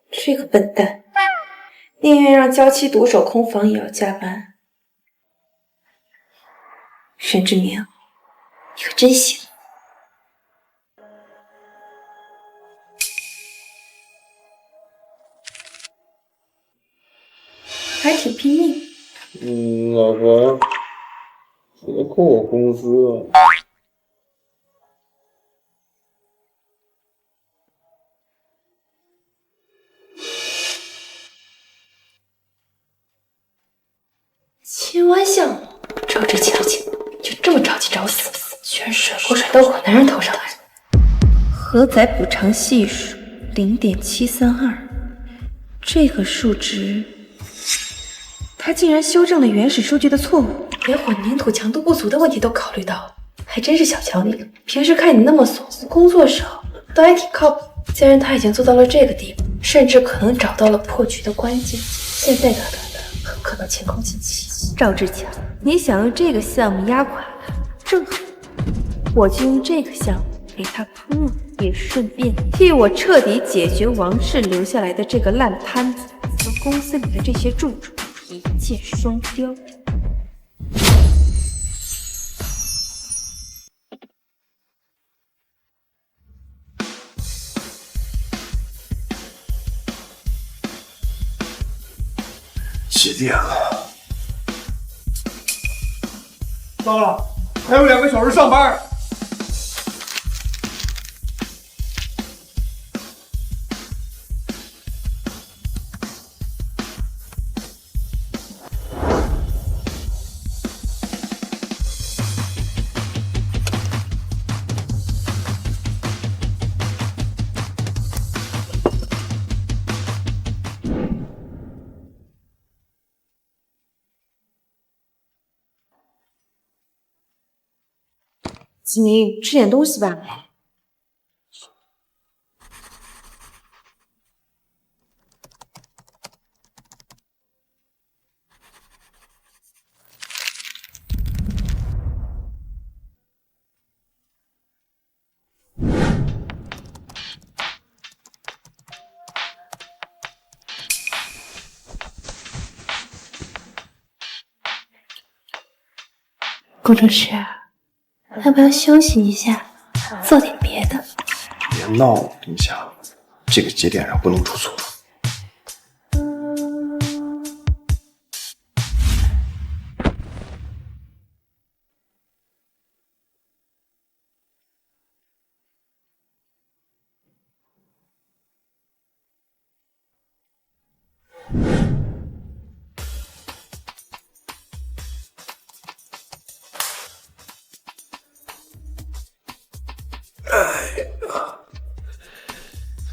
这个笨蛋，宁愿让娇妻独守空房也要加班。沈志明，你可真行！还挺拼命。老婆，别扣我工资啊！金湾项目，赵志强就这么着急找死，居然甩锅甩到我男人头上来。荷载补偿系数0.732，这个数值，他竟然修正了原始数据的错误，连混凝土强度不足的问题都考虑到，还真是小瞧你了。平时看你那么怂，工作少，倒还挺靠谱。既然他已经做到了这个地步，甚至可能找到了破局的关键，现在短短的很可能前功尽弃。赵志强，你想用这个项目压垮他，正好，我就用这个项目给他铺路，也顺便替我彻底解决王氏留下来的这个烂摊子，和公司里的这些柱柱一箭双雕。几点了？到了，还有2个小时上班。子明，吃点东西吧。工程师，要不要休息一下，做点别的？别闹了，林夏，这个节点上不能出错。哎呀，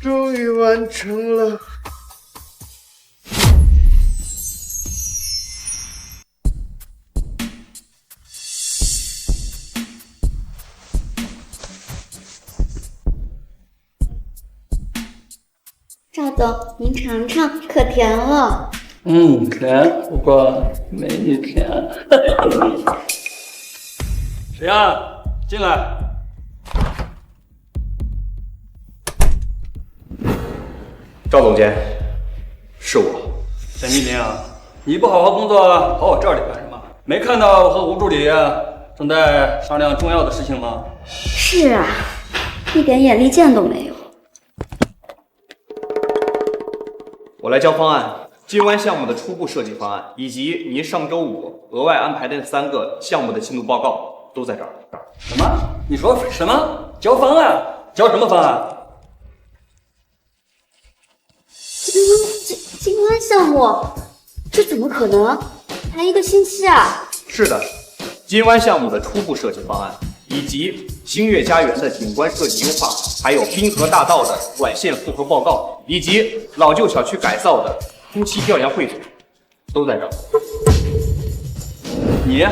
终于完成了。赵总，您尝尝，可甜了。甜，不过没你甜。谁呀？进来。赵总监，是我。沈一鸣，你不好好工作，跑我这里干什么？没看到我和吴助理正在商量重要的事情吗？是啊，一点眼力见都没有。我来交方案，金湾项目的初步设计方案，以及您上周五额外安排的3个项目的进度报告，都在这儿。什么？你说什么？交方案？交什么方案？金湾项目，这怎么可能？才1个星期啊！是的，金湾项目的初步设计方案，以及星月家园的景观设计优化，还有滨河大道的管线复核报告，以及老旧小区改造的初期调研汇总，都在这儿。你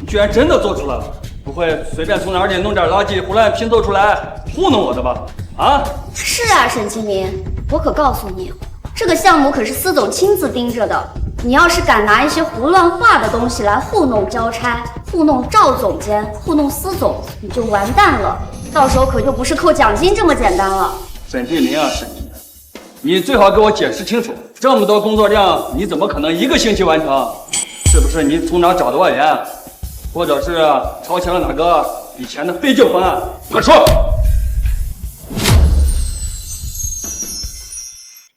居然真的做出来了？不会随便从哪里弄点垃圾胡乱拼凑出来糊弄我的吧？啊？是啊，沈清明，我可告诉你，这个项目可是司总亲自盯着的。你要是敢拿一些胡乱画的东西来糊弄交差，糊弄赵总监，糊弄司总，你就完蛋了。到时候可就不是扣奖金这么简单了。沈俊林啊，沈俊林，你最好给我解释清楚，这么多工作量，你怎么可能1个星期完成？是不是你从哪找的外援，或者是抄袭了哪个以前的废旧方案？快说！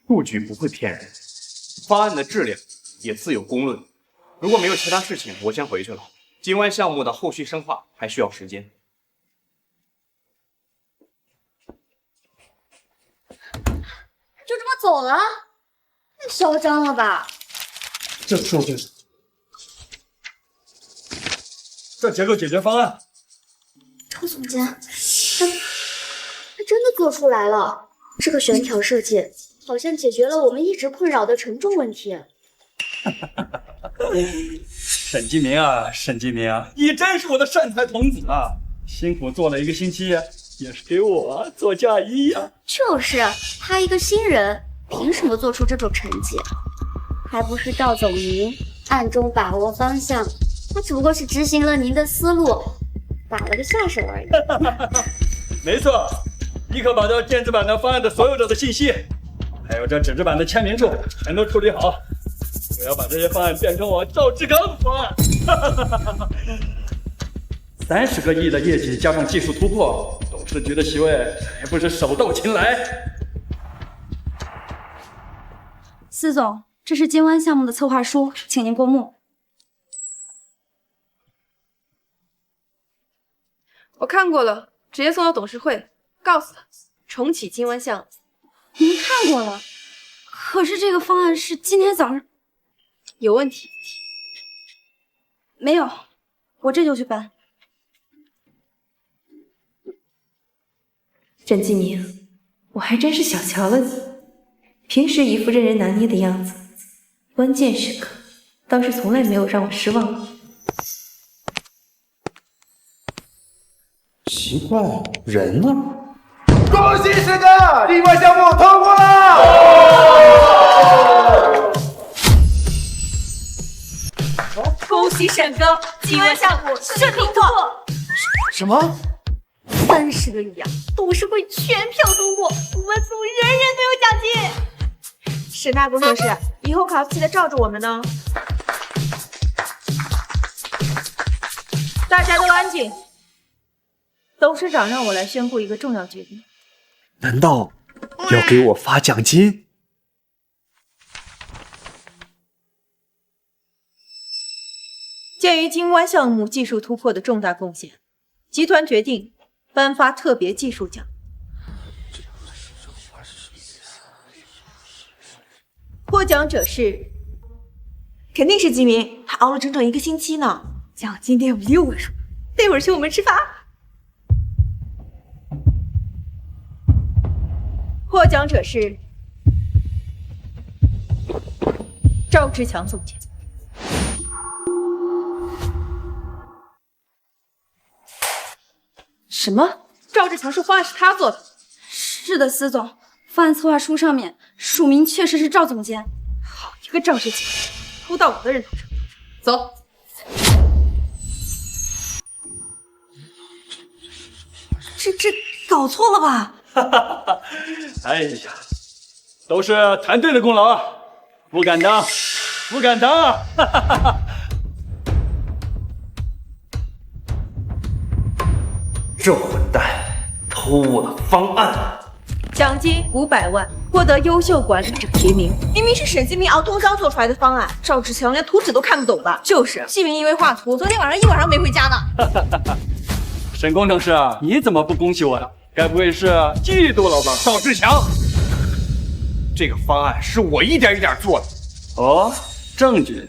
数据不会骗人，方案的质量也自有公论。如果没有其他事情，我先回去了。金湾项目的后续深化还需要时间。就这么走了？太嚣张了吧！这数据这结构解决方案。赵总监，他真的做出来了。这个悬条设计好像解决了我们一直困扰的承重问题。沈继明啊，沈继明，你真是我的善财童子啊！辛苦做了1个星期，也是给我做嫁衣呀。就是他一个新人，凭什么做出这种成绩？还不是赵总您暗中把握方向，他只不过是执行了您的思路，打了个下手而已。没错，立刻把这电子版的方案的所有者的信息，还有这纸质版的签名处全都处理好。我要把这些方案变成我赵志刚的方案。30个亿的业绩加上技术突破，董事局的席位还不是手到擒来？司总，这是金湾项目的策划书，请您过目。我看过了，直接送到董事会，告诉他重启金湾项目。您看过了，可是这个方案是今天早上有问题。没有，我这就去搬。沈继明，我还真是小瞧了你，平时一副任人拿捏的样子，关键时刻倒是从来没有让我失望过。奇怪，人呢？恭喜沈哥，金湾项目通过了！恭喜沈哥，金湾项目顺利通过。什么？30个亿啊！董事会全票通过，我们组人人都有奖金。沈大工程师，以后可要记得罩着我们呢。大家都安静。董事长让我来宣布一个重要决定。难道要给我发奖金？鉴于金湾项目技术突破的重大贡献，集团决定颁发特别技术奖。获奖者是，肯定是吉明，他熬了整整1个星期呢。奖金得有6位数，待会儿请我们吃饭。获奖者是赵志强总监。什么？赵志强说方案是他做的？是的，司总，方案策划书上面署名确实是赵总监。好一个赵志强，扑到我的人头上。走。这搞错了吧？哎呀，都是团队的功劳啊！不敢当，不敢当啊！这混蛋偷我的方案！奖金500万，获得优秀管理者提名。明明是沈继明熬通宵做出来的方案，赵志强连图纸都看不懂吧？就是，继明因为画图，昨天晚上1晚上没回家呢。沈工程师，你怎么不恭喜我呀？该不会是嫉妒了吧？赵志强，这个方案是我一点一点做的。哦，证据，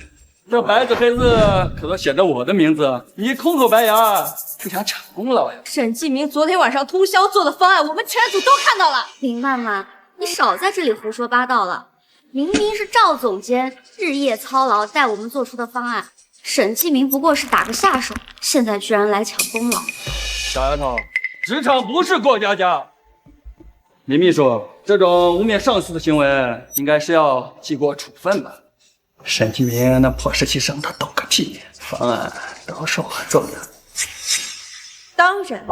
这白纸黑字可都写着我的名字，你空口白牙就想抢功劳呀？沈继明昨天晚上通宵做的方案，我们全组都看到了。林曼曼，你少在这里胡说八道了。明明是赵总监日夜操劳带我们做出的方案，沈继明不过是打个下手，现在居然来抢功劳。小丫头，职场不是过家家。李秘书，这种污蔑上司的行为，应该是要记过处分吧？沈继明那破实习生，他懂个屁！方案都是我做的。当然，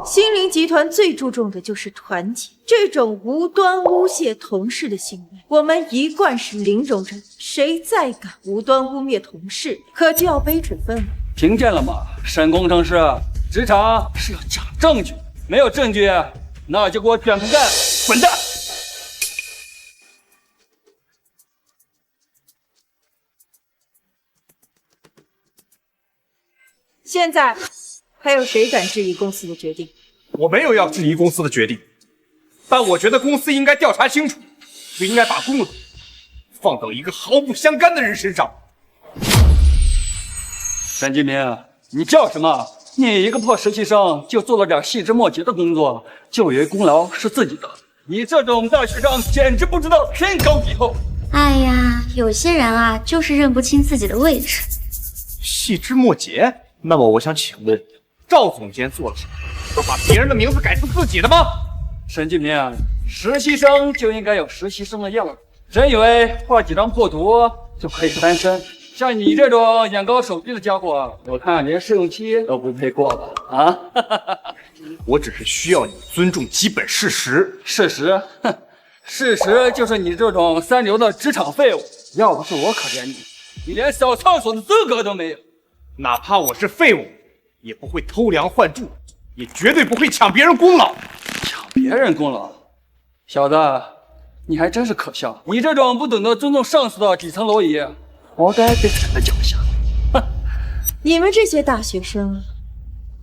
星林集团最注重的就是团结，这种无端诬陷同事的行为，我们一贯是零容忍。谁再敢无端污蔑同事，可就要背处分了。听见了吗，沈工程师？职场是要讲证据，没有证据，那就给我卷铺盖，滚蛋！现在还有谁敢质疑公司的决定？我没有要质疑公司的决定，但我觉得公司应该调查清楚，不应该把功劳放到一个毫不相干的人身上。沈继明，你叫什么？你一个破实习生就做了点细枝末节的工作，就以为功劳是自己的？你这种大学生简直不知道天高地厚。哎呀，有些人啊，就是认不清自己的位置。细枝末节？那么我想请问，赵总监做了什么？会把别人的名字改成自己的吗？沈继明，实习生就应该有实习生的样子。真以为画几张破图就可以翻身？像你这种眼高手低的家伙，我看连试用期都不配过吧？啊！我只是需要你尊重基本事实。事实？哼，事实就是你这种三流的职场废物。要不是我可怜你，你连扫厕所的资格都没有。哪怕我是废物，也不会偷梁换柱，也绝对不会抢别人功劳。抢别人功劳？小子，你还真是可笑！你这种不懂得尊重上司的底层蝼蚁，活该被踩在脚下。哼！你们这些大学生，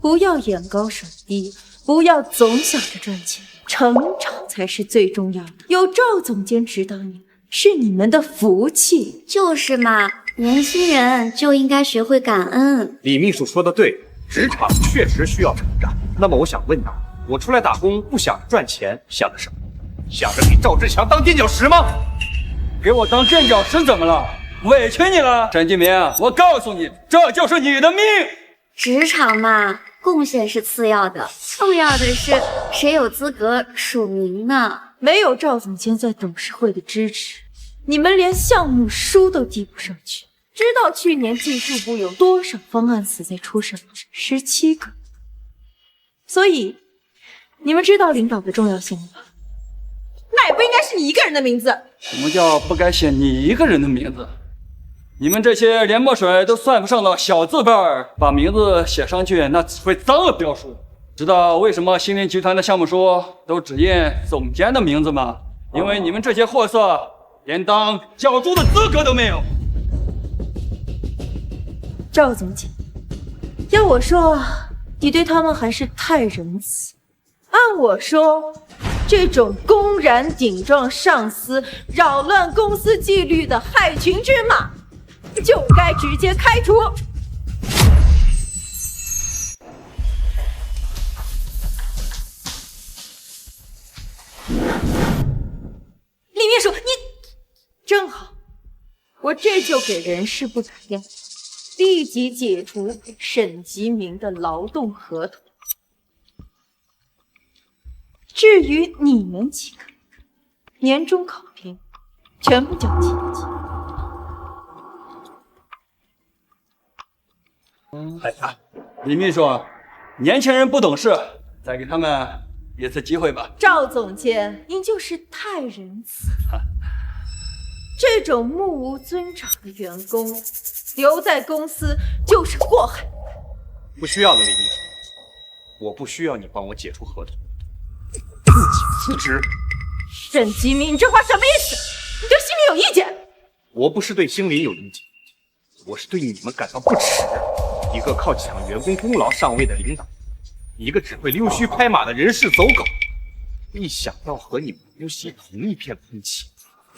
不要眼高手低，不要总想着赚钱，成长才是最重要的。有赵总监指导你，是你们的福气。就是嘛，年轻人就应该学会感恩。李秘书说的对，职场确实需要成长。那么我想问你，我出来打工不想着赚钱，想的什么？想着给赵志强当垫脚石吗？给我当垫脚石怎么了？委屈你了，沈继明，我告诉你，这就是你的命。职场嘛，贡献是次要的，重要的是谁有资格署名呢？没有赵总监在董事会的支持，你们连项目书都递不上去。知道去年技术部有多少方案死在初审？17个。所以，你们知道领导的重要性吗？那也不应该是你一个人的名字。什么叫不该写你一个人的名字？你们这些连墨水都算不上的小字辈儿，把名字写上去，那只会脏了标书。知道为什么新林集团的项目书都只印总监的名字吗？因为你们这些货色连当教主的资格都没有。赵总监，要我说，你对他们还是太仁慈。按我说，这种公然顶撞上司、扰乱公司纪律的害群之马，就该直接开除。李秘书，你正好，我这就给人事部打电话，立即解除沈吉明的劳动合同。至于你们几个，年终考评全部交齐。哎呀，李秘书，年轻人不懂事，再给他们一次机会吧。赵总监，您就是太仁慈了。这种目无尊长的员工留在公司就是祸害。不需要了，李秘书，我不需要你帮我解除合同，自己辞职。沈吉明，你这话什么意思？你对心里有意见？我不是对心里有意见，我是对你们感到不耻。一个靠抢员工功劳上位的领导，一个只会溜须拍马的人事走狗，一想到和你们呼吸同一片空气，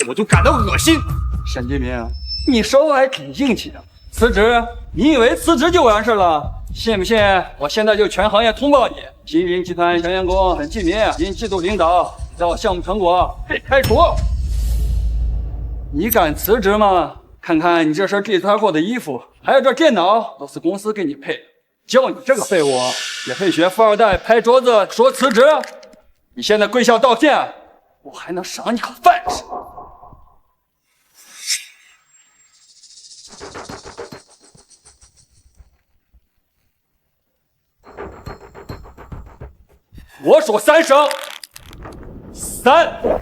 我就感到恶心。沈继明，你说话还挺硬气的。辞职？你以为辞职就完事了？信不信我现在就全行业通报你，新林集团全员工沈继明因嫉妒领导到项目成果被开除。你敢辞职吗？看看你这身地摊货的衣服，还有这电脑，都是公司给你配的。就你这个废物，也配学富二代拍桌子说辞职？你现在跪下道歉，我还能赏你口饭吃。我数3声，3。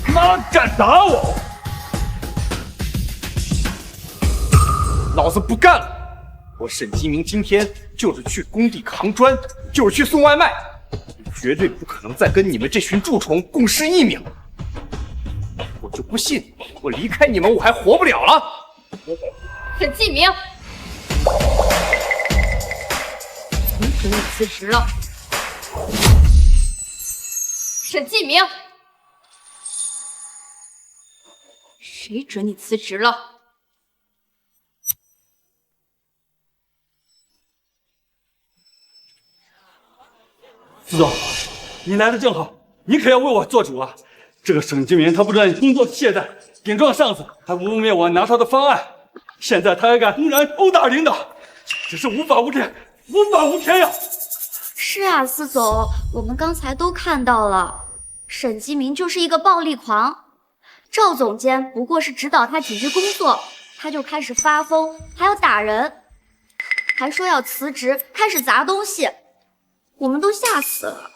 妈，敢打我！老子不干了！我沈继明今天就是去工地扛砖，就是去送外卖，绝对不可能再跟你们这群蛀虫共事1秒。我就不信我离开你们我还活不了了。沈继明，你可以辞职了。沈继明。谁准你辞职了？司总，你来的正好，你可要为我做主啊！这个沈金明他不但工作懈怠，顶撞上司，还污蔑我拿他的方案，现在他还敢公然殴打领导，只是无法无天，无法无天呀！是啊，司总，我们刚才都看到了，沈基明就是一个暴力狂。赵总监不过是指导他几句工作，他就开始发疯，还要打人，还说要辞职，开始砸东西，我们都吓死了。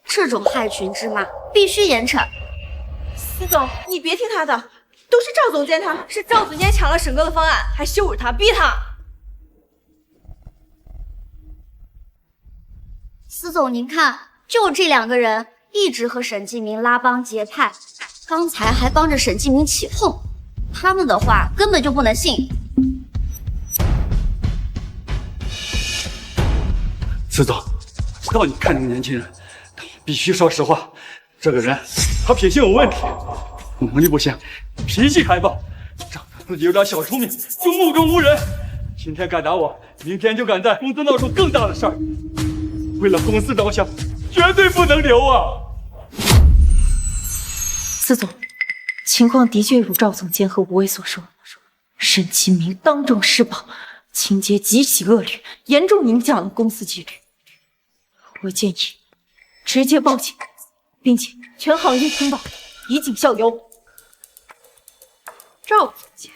这种害群之马必须严惩。司总，你别听他的，都是赵总监是赵总监抢了沈哥的方案，还羞辱他，逼他。司总，您看，就这2个人一直和沈继明拉帮结派，刚才还帮着沈继明起哄，他们的话根本就不能信。司总，知道你看这个年轻人，但我必须说实话，这个人他品性有问题，能力不行，脾气还暴，仗着自己有点小聪明就目中无人。今天敢打我，明天就敢在公司闹出更大的事儿。为了公司着想，绝对不能留啊！司总，情况的确如赵总监和吴伟所说，沈其明当众施暴，情节极其恶劣，严重影响了公司纪律。我建议直接报警，并且全行业通报，以儆效尤。赵总监，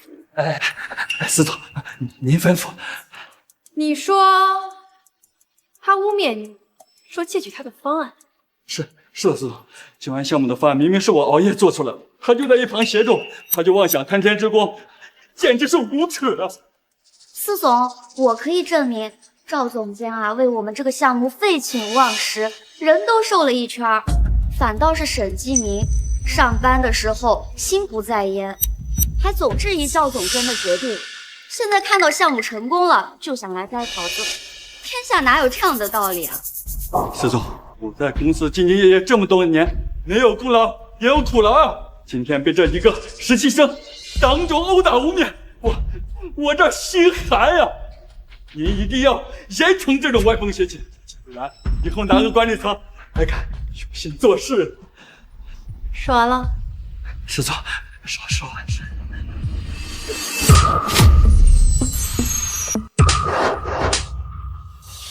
司总，您吩咐。你说他污蔑你，说窃取他的方案。是的，司总，今晚项目的方案明明是我熬夜做出来的，他就在一旁协助，他就妄想贪天之功，简直是无耻啊！司总，我可以证明，赵总监啊为我们这个项目废寝忘食，人都瘦了一圈，反倒是沈继明上班的时候心不在焉，还总质疑赵总监的决定。现在看到项目成功了，就想来摘桃子，天下哪有这样的道理啊！司总，我在公司兢兢业业这么多年，没有功劳也有苦劳啊！今天被这一个实习生当众殴打污蔑，我这心寒呀！您一定要严惩这种歪风邪气，不然以后哪个管理层还敢有心做事？说完了，司总，说完事。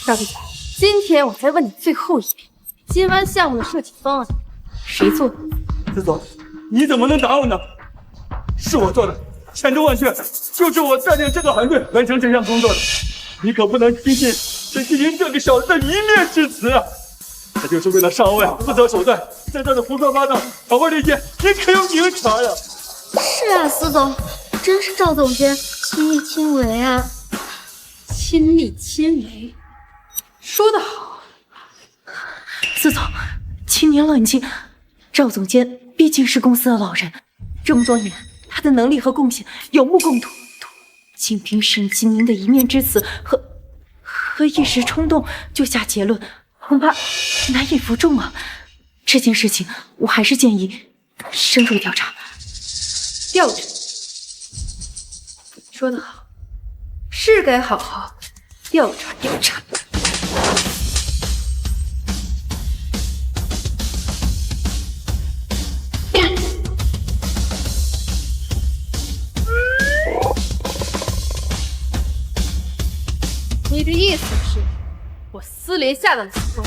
赵总监，今天我再问你最后一遍，今晚项目的设计方案谁做的？司总，你怎么能打我呢？是我做的，千真万确，就是我带领这个团队完成这项工作的。你可不能听信沈继明这个小子的一面之词啊！他就是为了上位，不择手段，在这里胡说八道，挑拨离间，你可有明察呀？是啊，司总，真是赵总监亲力亲为啊！亲力亲为，说得好。司总，请您冷静。赵总监毕竟是公司的老人，这么多年，他的能力和贡献有目共睹。仅凭沈继明的一面之词和一时冲动就下结论，恐怕难以服众啊。这件事情，我还是建议深入调查。调查，说得好，是该好好调查调查。你的意思是，我司联下的行动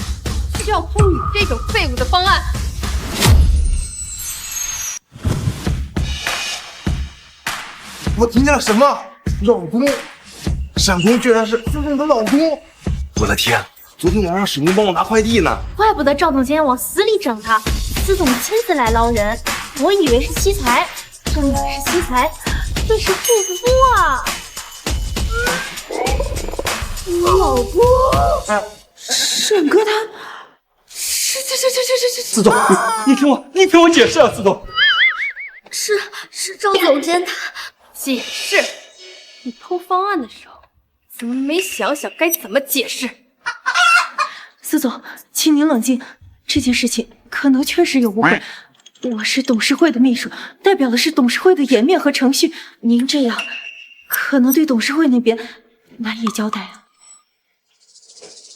需要通你这种废物的方案？我听见了什么？老公，沈工居然是司总的老公！我的天，昨天晚上沈工帮我拿快递呢。怪不得赵总监往死里整他，司总亲自来捞人，我以为是惜才，真的是惜才，这是护肤啊！老公，沈哥他，这，司总，你听我解释啊，司总。是赵总监他解释？你偷方案的时候，怎么没想想该怎么解释？司总，请您冷静，这件事情可能确实有误会，我是董事会的秘书，代表的是董事会的颜面和程序。您这样，可能对董事会那边难以交代啊。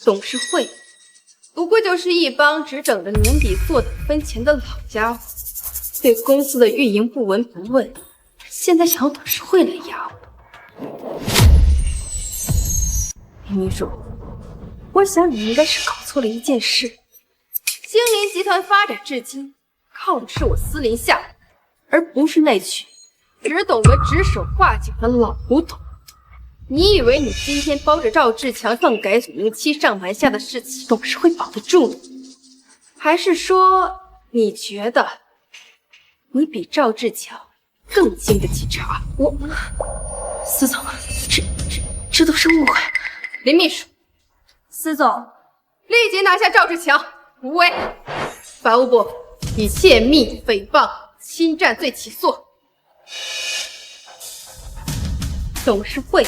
董事会不过就是一帮只等着年底坐等分钱的老家伙，对公司的运营不闻不问，现在想要董事会来压我。林秘书，我想你应该是搞错了一件事。星林集团发展至今，靠的是我司林下，而不是那群只懂得指手画脚的老古董。你以为你今天包着赵志强篡改007上瞒下的事情，董事会保得住你？还是说你觉得你比赵志强更经得起查？司总，这都是误会。林秘书，司总，立即拿下赵志强，无为。法务部以泄密、诽谤、侵占罪起诉。董事会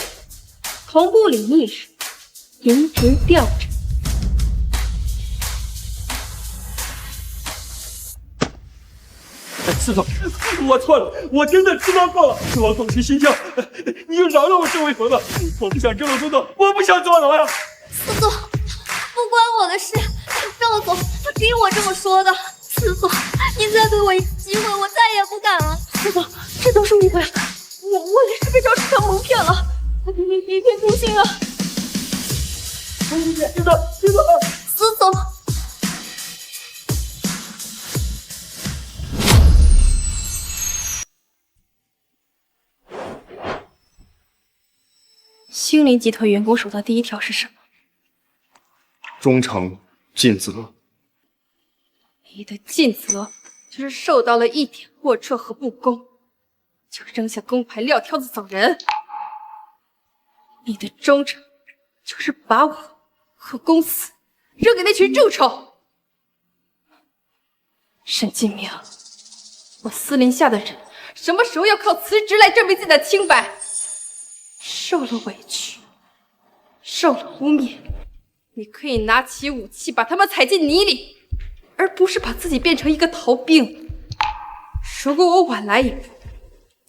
同部里秘书停职调查。司总，我错了，我真的知道错了，是我狗急心跳，你就饶了我这位朋友，我不想跟了总统，我不想坐牢呀。司总，不关我的事，赵总他逼我这么说的。司总，您再给我一次机会，我再也不敢了。司总，这都是误会，我也是被赵志强蒙骗了，你一片同情啊！知道，司总。星林集团员工守则第1条是什么？忠诚尽责。你的尽责就是受到了一点过错和不公，就扔下工牌撂挑子走人；你的忠诚就是把我和公司扔给那群蛀虫。沈金明，我司林下的人什么时候要靠辞职来证明自己的清白？受了委屈，受了污蔑，你可以拿起武器把他们踩进泥里，而不是把自己变成一个逃兵。如果我晚来一步，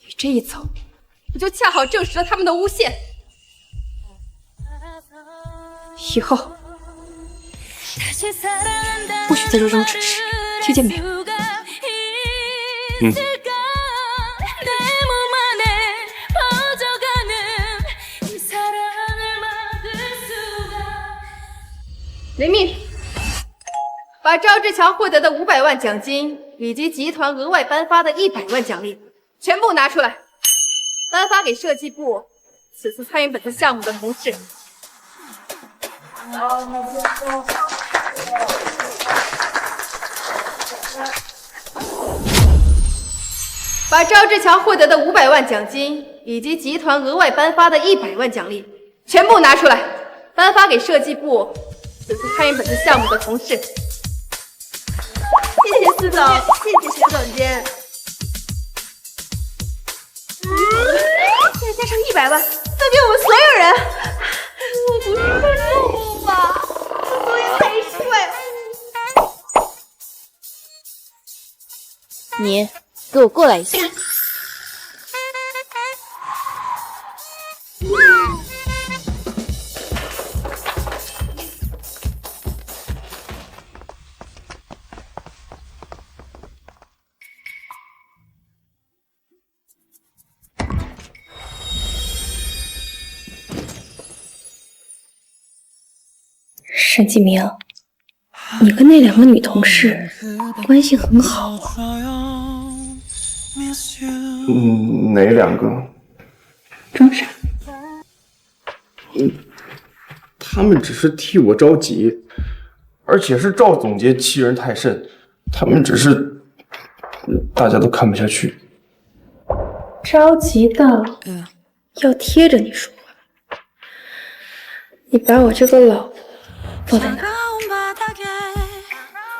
你这一走，不就恰好证实了他们的诬陷？以后不许再做这种蠢事，听见没有？林秘书，把赵志强获得的500万奖金以及集团额外颁发的100万奖励全部拿出来，颁发给设计部此次参与本次项目的同事。把赵志强获得的500万奖金以及集团额外颁发的100万奖励全部拿出来，颁发给设计部此次参与本次项目的同事。谢谢司总，谢谢沈总监。再加上100万，分给我们所有人。我不是很错误吧？司总也太帅了。你给我过来一下。沈继明，你跟那2个女同事关系很好啊。哪2个？装傻。他们只是替我着急，而且是赵总监欺人太甚，他们只是大家都看不下去。着急到要贴着你说话。你把我这个老婆放在哪？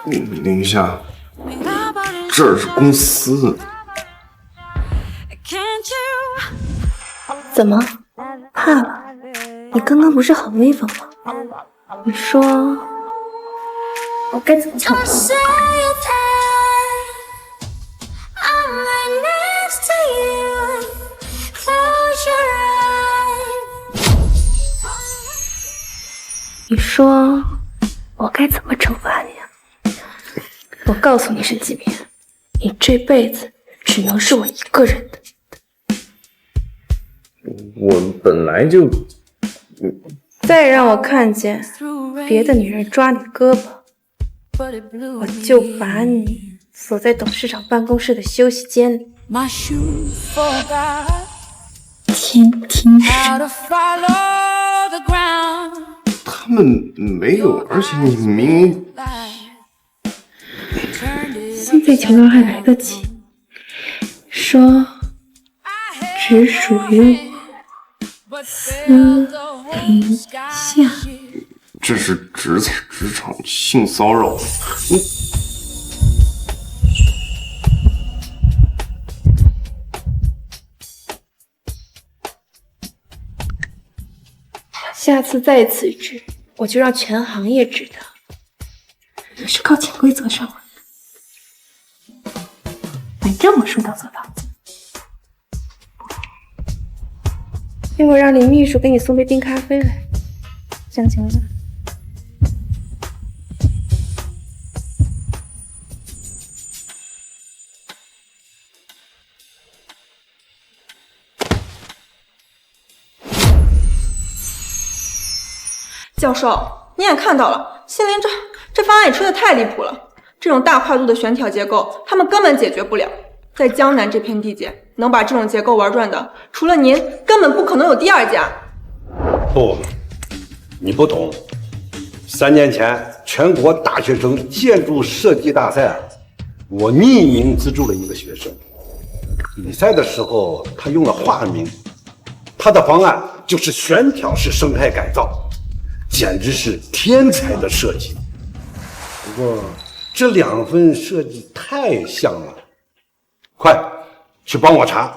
宁夏，这是公司。怎么怕了？你刚刚不是很威风吗？你说我该怎么抢？你说我该怎么惩罚你啊？我告诉你，沈继明，你这辈子只能是我一个人的。我本来就……再让我看见别的女人抓你胳膊，我就把你锁在董事长办公室的休息间里。天庭神，他们没有，而且你明明……现在求饶还来得及，说只属于我，私底下。这是职场性骚扰。下次再辞职，我就让全行业知道你是靠潜规则上来的。你这么说到做到，一会儿让李秘书给你送杯冰咖啡来，想请了。教授，你也看到了，心灵这方案也吹得太离谱了。这种大跨度的悬挑结构，他们根本解决不了。在江南这片地界，能把这种结构玩转的，除了您，根本不可能有第二家。不，你不懂。3年前全国大学生建筑设计大赛，我匿名资助了一个学生。比赛的时候，他用了化名，他的方案就是悬挑式生态改造。简直是天才的设计，不过这2份设计太像了。快去帮我查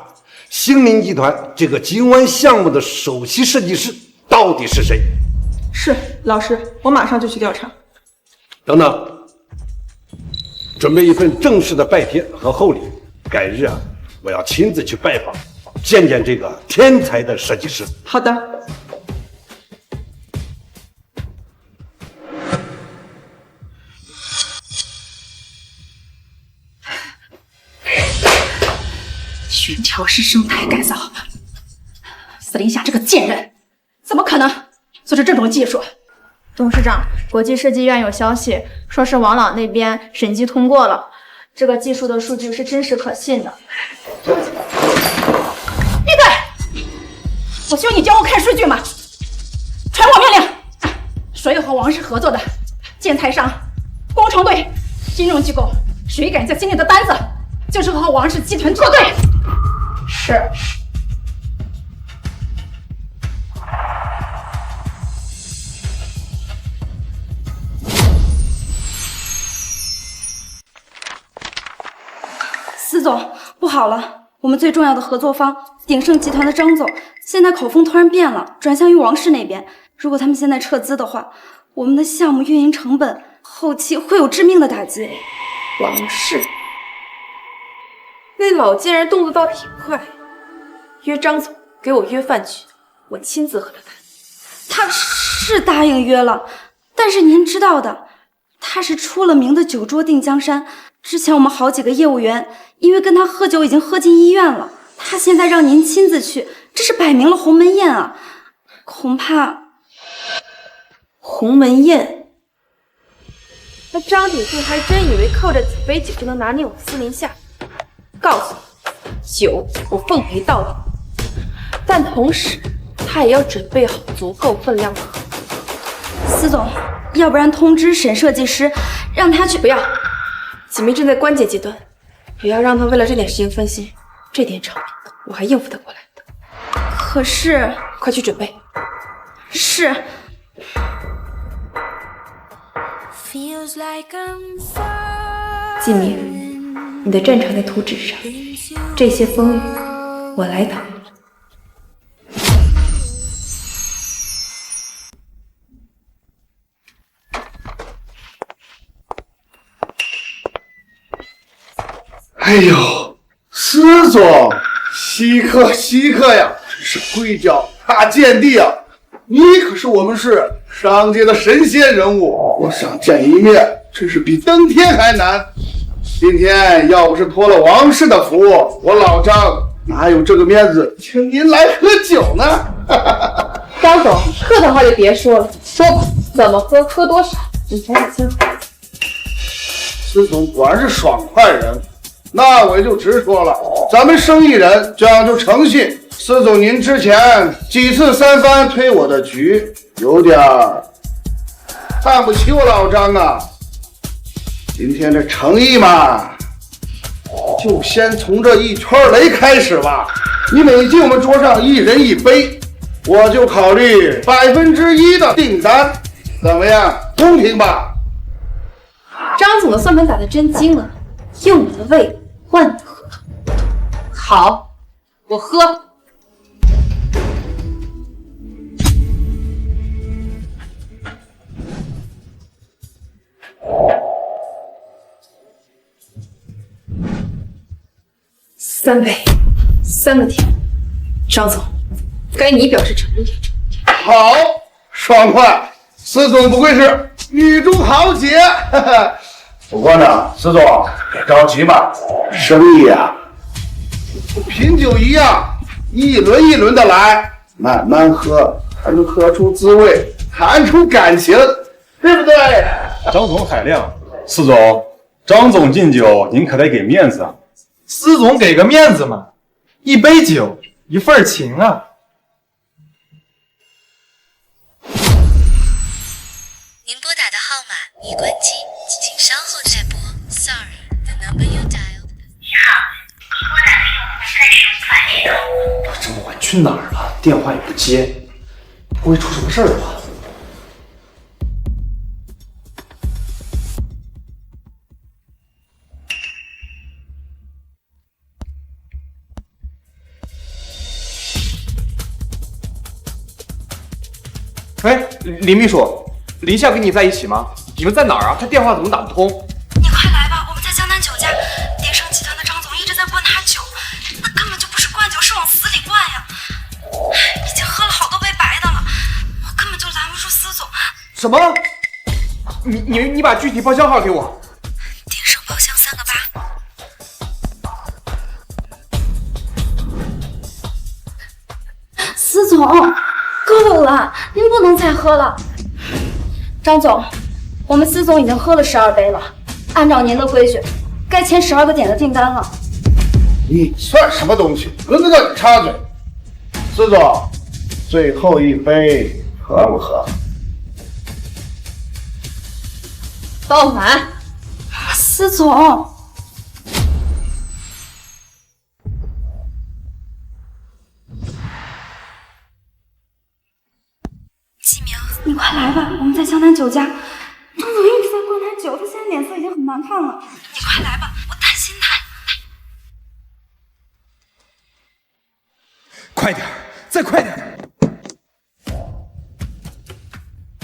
星林集团这个金湾项目的首席设计师到底是谁。是，老师，我马上就去调查。等等，准备一份正式的拜帖和厚礼，改日啊，我要亲自去拜访，见见这个天才的设计师。好的。悬挑式生态改造，司令下这个贱人，怎么可能做出这种技术？董事长，国际设计院有消息说是王朗那边审计通过了，这个技术的数据是真实可信的。闭嘴！我需要你教我看数据吗？传我命令，所有和王氏合作的建材商、工程队、金融机构，谁敢在今天的单子，就是和王氏集团作对。是。司总，不好了，我们最重要的合作方鼎盛集团的张总，现在口风突然变了，转向于王氏那边。如果他们现在撤资的话，我们的项目运营成本后期会有致命的打击。王氏。那老贱人动作倒挺快，约张总给我约饭去，我亲自和他谈。他是答应约了，但是您知道的，他是出了名的酒桌定江山。之前我们好几个业务员因为跟他喝酒已经喝进医院了，他现在让您亲自去，这是摆明了鸿门宴啊！恐怕鸿门宴。那张鼎盛还真以为靠着几杯酒就能拿捏我司林夏。告诉你，酒我奉陪到底，但同时他也要准备好足够分量的喝。司总，要不然通知沈设计师，让他去。不要，启明正在关键阶段，不要让他为了这点事情分心。这点场面我还应付得过来的。可是，快去准备。是。季明，你的战场在图纸上，这些风雨我来挡。哎呦，施总，稀客呀，真是贵叫大见地啊！你可是我们市上界的神仙人物，我想见一面，真是比登天还难。今天要不是托了王氏的福，我老张哪有这个面子请您来喝酒呢？张总，客套话就别说了，说吧，怎么喝，喝多少，你才肯先喝。司总果然是爽快人，那我就直说了，咱们生意人讲究诚信。司总，您之前几次三番推我的局，有点看不起我老张啊。今天这诚意嘛，就先从这一圈雷开始吧。你每进我们桌上一人一杯，我就考虑1%的订单，怎么样？公平吧？张总的算盘打得真精啊，用你的胃换你的合同。好，我喝。3杯，3个甜。张总，该你表示诚意。好，爽快！司总不愧是女中豪杰。不过呢，司总别着急嘛，生意啊，品酒一样，一轮一轮的来，慢慢喝，才能喝出滋味，谈出感情，对不对？张总海量，司总，张总敬酒，您可得给面子啊。司总给个面子嘛，一杯酒，一份情啊。您拨打的号码已关机，请稍后再拨。Sorry, the number you dialed. 你好，拨打的用户暂时无法接通。这么晚去哪儿了？电话也不接，不会出什么事儿吧？哎，林秘书，林夏跟你在一起吗？你们在哪儿啊？他电话怎么打不通？你快来吧，我们在江南酒家，鼎盛集团的张总一直在灌他酒，那根本就不是灌酒，是往死里灌呀！已经喝了好多杯白的了，我根本就拦不住司总。什么？你把具体包厢号给我。鼎盛包厢3个8。司总，够了，您不能再喝了。张总，我们司总已经喝了12杯了，按照您的规矩，该签12个点的订单了。你算什么东西？轮得到你插嘴？司总，最后一杯喝不喝？倒满。司总。季明，你快来吧，我们在江南酒家，张总一直在灌他酒，他现在脸色已经很难看了。你快来吧，我担心他。快点，再快点！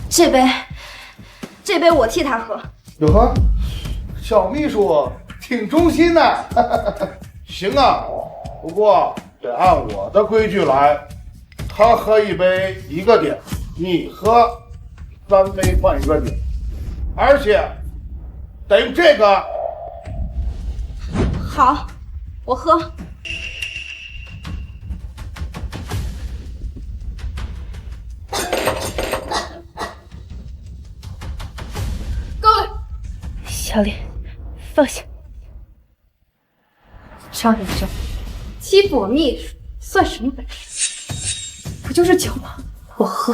这杯我替他喝。哟呵，小秘书挺忠心的。行啊，不过得按我的规矩来，他喝一杯1个点，你喝3杯换1个点，而且得用这个。好，我喝。够了，小脸，放下。张先生，欺负我秘书算什么本事？不就是酒吗？我喝。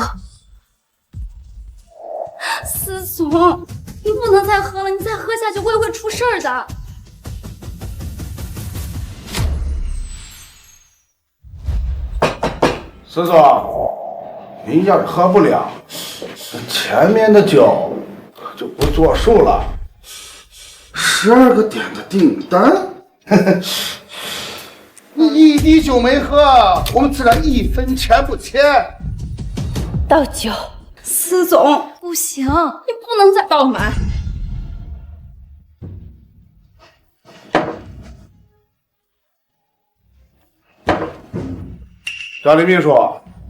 司总，你不能再喝了，你再喝下去会出事儿的。司总，您要是喝不了，前面的酒就不作数了。12个点的订单，你一滴酒没喝，我们自然1分钱不欠。倒酒。司总，不行，你不能再倒满。张林秘书，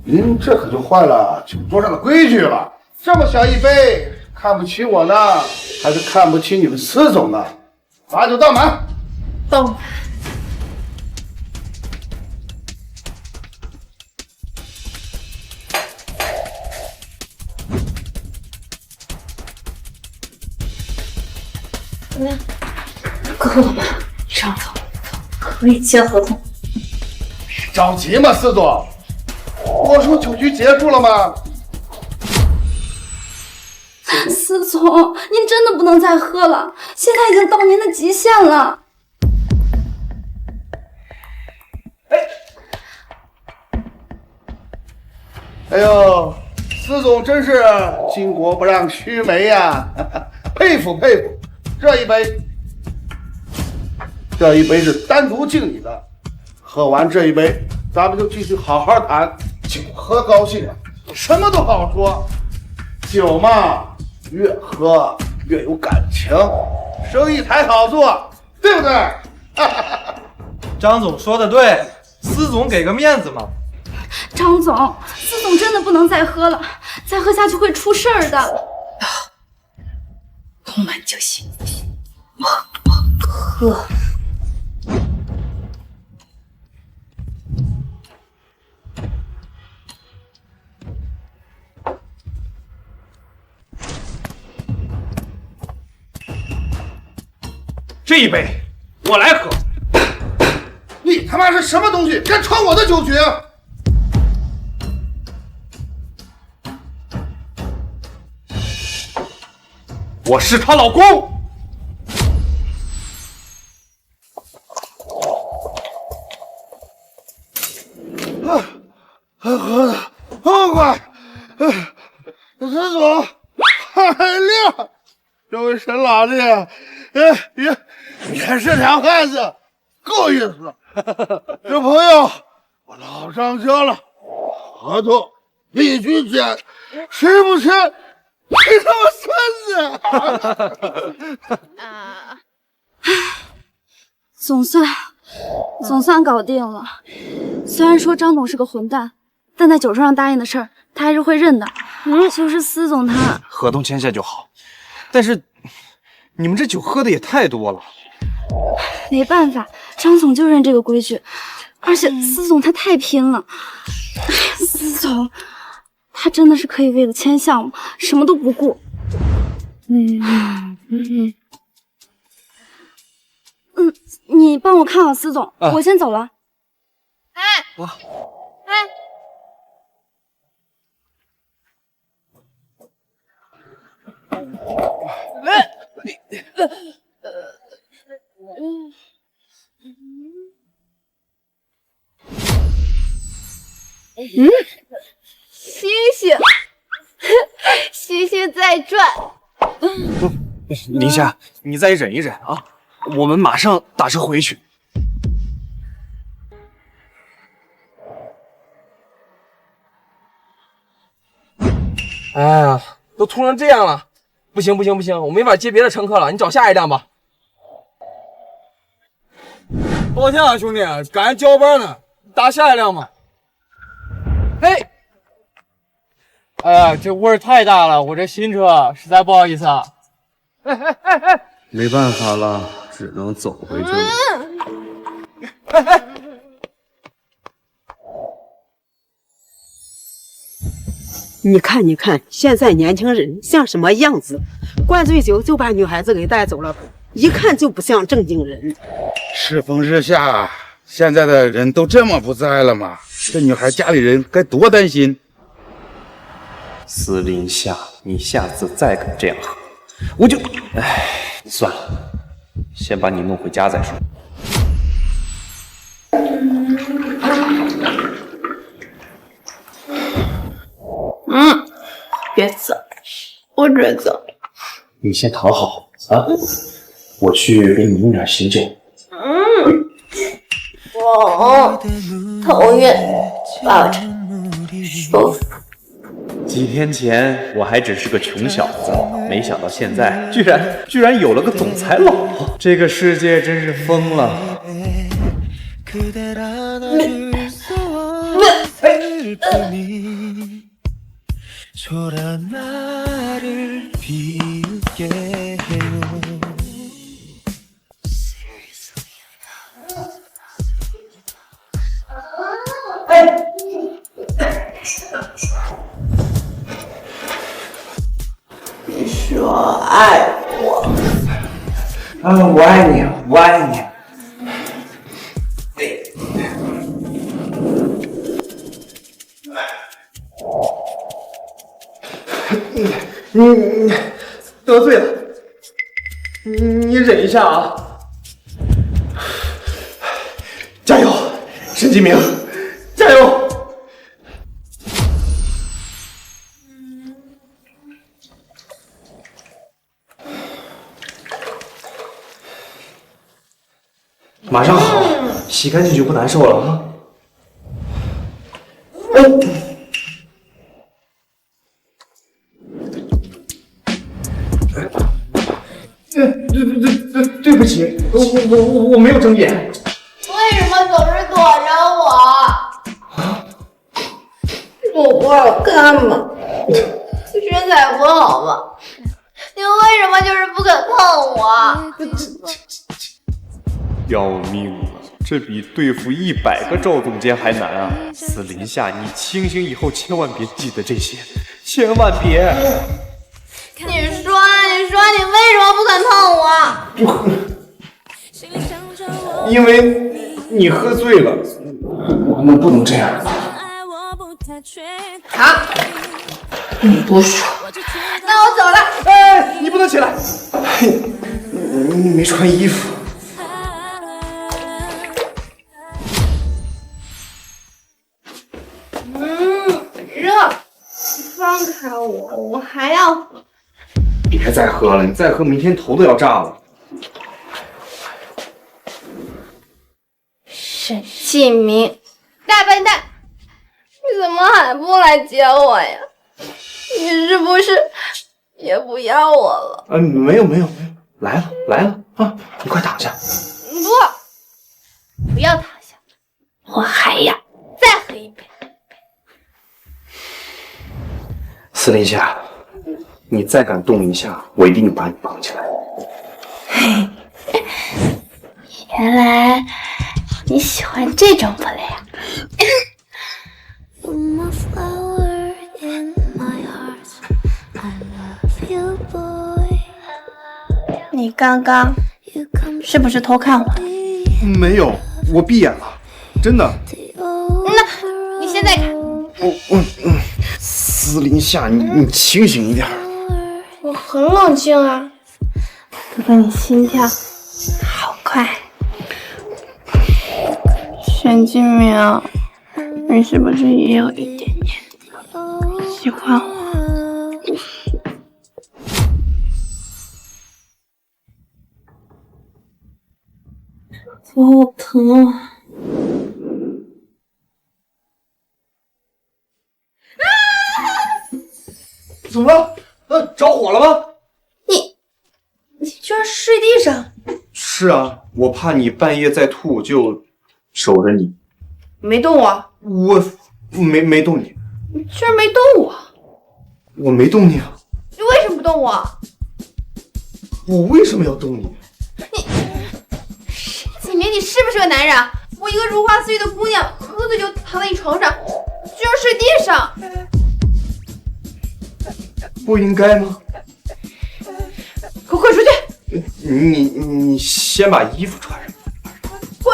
您这可就坏了酒桌上的规矩了。这么小一杯，看不起我呢，还是看不起你们司总呢？把酒倒满。倒满。怎么样？够了吧，张总，可以签合同。着急吗，司总？我说酒局结束了吗？司总，您真的不能再喝了，现在已经到您的极限了。哎呦，司总真是巾帼不让须眉呀，佩服佩服。这一杯是单独敬你的，喝完这一杯，咱们就继续好好谈。酒喝高兴了，什么都好说。酒嘛，越喝越有感情，生意才好做，对不对？张总说的对，司总给个面子嘛。张总，司总真的不能再喝了，再喝下去会出事儿的。不满就行，我喝。这一杯我来喝。你他妈是什么东西？敢闯我的酒局！我是她老公。喝的痛快，司总太亮，这位沈老弟，也是条汉子，够意思。这朋友，我老张家了，合同必须签，谁不签，谁他妈孙子！总算搞定了。虽然说张总是个混蛋，但在酒桌上答应的事儿，他还是会认的。就是司总他合同签下就好，但是你们这酒喝的也太多了。没办法，张总就认这个规矩，而且司总他太拼了。司总他真的是可以为了签项目什么都不顾。你帮我看好司总，我先走了。星星，星星在转。林夏，你再忍一忍啊，我们马上打车回去。哎呀，都吐成这样了，不行，我没法接别的乘客了，你找下一辆吧。抱歉啊，兄弟，赶上交班呢，搭下一辆吧。嘿，哎呀，这味儿太大了，我这新车实在不好意思啊。没办法了，只能走回去了。你看，现在年轻人像什么样子？灌醉酒就把女孩子给带走了，一看就不像正经人。世风日下，现在的人都这么不在了吗？这女孩家里人该多担心。司林夏，你下次再敢这样喝，我就……哎，算了，先把你弄回家再说。别走，我准走。你先躺好啊，我去给你弄点醒酒。头晕，抱着舒服。几天前我还只是个穷小子，没想到现在居然有了个总裁老婆，这个世界真是疯了。你说爱我？我爱你，我爱你。你得罪了，你忍一下啊！加油，沈继明，加油！马上好，洗干净就不难受了啊！对不起，我没有睁眼。为什么总是躲着我？我不好看吗？身材不好吗？你为什么就是不肯碰我？要命了，这比对付100个赵总监还难啊！司林夏，你清醒以后千万别记得这些，千万别！你说你为什么不肯碰我？因为你喝醉了，我们不能这样。好，你不说，那我走了。哎，你不能起来，你没穿衣服。热，放开我，我还要喝。别再喝了，你再喝明天头都要炸了。沈继明，大笨蛋，你怎么还不来接我呀？你是不是也不要我了？没有，来了啊！你快躺下。不要躺下，我还要再喝一杯。司林夏，你再敢动一下，我一定把你绑起来。原来你喜欢这种不了呀？你刚刚是不是偷看我？没有，我闭眼了，真的。那你现在看。司林夏，你清醒一点。我很冷静啊。哥哥，你心跳好快。沈继明，你是不是也有一点点喜欢我？头好疼啊！怎么了？着火了吗？你居然睡地上！是啊，我怕你半夜再吐，就守着你。没动我？我没动你。你居然没动我？我没动你啊。你为什么不动我？我为什么要动你？启明，你是不是个男人？我一个如花似玉的姑娘，喝醉就躺在你床上，居然睡地上。不应该吗？给我滚出去！你先把衣服穿上。滚！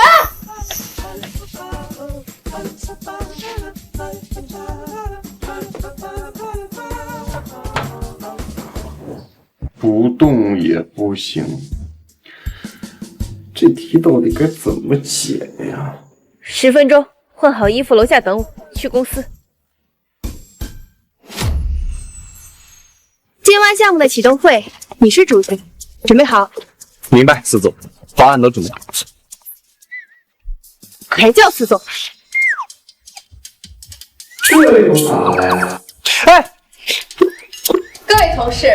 不动也不行，这题到底该怎么解呀？10分钟，换好衣服，楼下等我，去公司。今晚项目的启动会，你是主角，准备好。明白，司总，方案都准备好。还叫司总？这有啥来呀？哎，各位同事，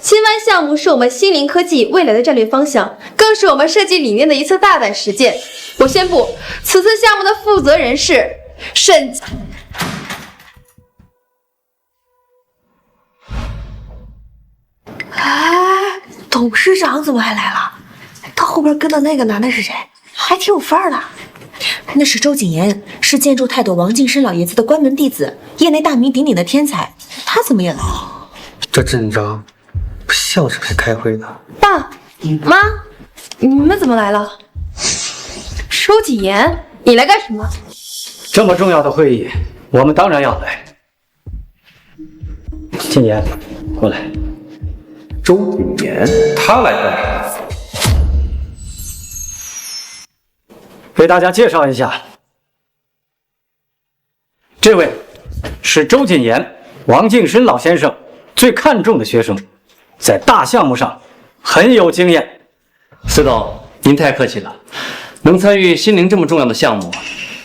青湾项目是我们新林科技未来的战略方向，更是我们设计理念的一次大胆实践。我宣布，此次项目的负责人是沈。哎，董事长怎么还来了？他后边跟的那个男的是谁？还挺有范儿的。那是周谨言，是建筑泰斗王敬生老爷子的关门弟子，业内大名鼎鼎的天才。他怎么也来了？这镇长不像是来开会的。爸妈，你们怎么来了？周谨言，你来干什么？这么重要的会议，我们当然要来。谨言，过来。周谨言，他来干什么？给大家介绍一下，这位是周谨言，王敬生老先生最看重的学生，在大项目上很有经验。司董，您太客气了，能参与心灵这么重要的项目，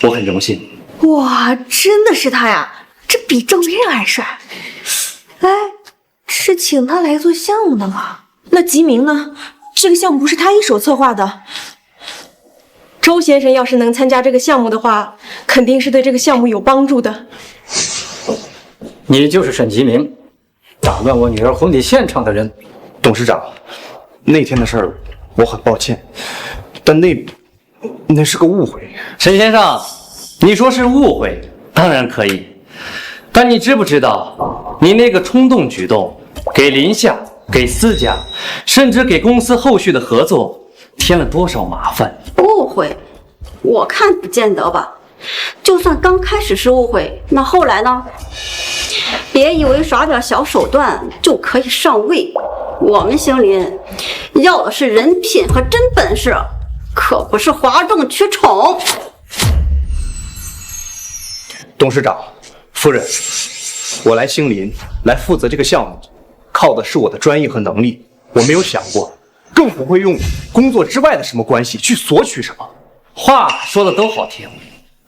我很荣幸。哇，真的是他呀！这比赵明还帅。哎，是请他来做项目的吗？那吉明呢？这个项目不是他一手策划的。周先生要是能参加这个项目的话，肯定是对这个项目有帮助的。你就是沈吉明，打乱我女儿婚礼现场的人。董事长，那天的事儿我很抱歉，但那是个误会。沈先生，你说是误会，当然可以，但你知不知道，你那个冲动举动给林夏、给思佳，甚至给公司后续的合作添了多少麻烦？误会，我看不见得吧。就算刚开始是误会，那后来呢？别以为耍点小手段就可以上位。我们星林要的是人品和真本事，可不是哗众取宠。董事长，夫人，我来星林来负责这个项目，靠的是我的专业和能力。我没有想过，更不会用工作之外的什么关系去索取什么。话说的都好听，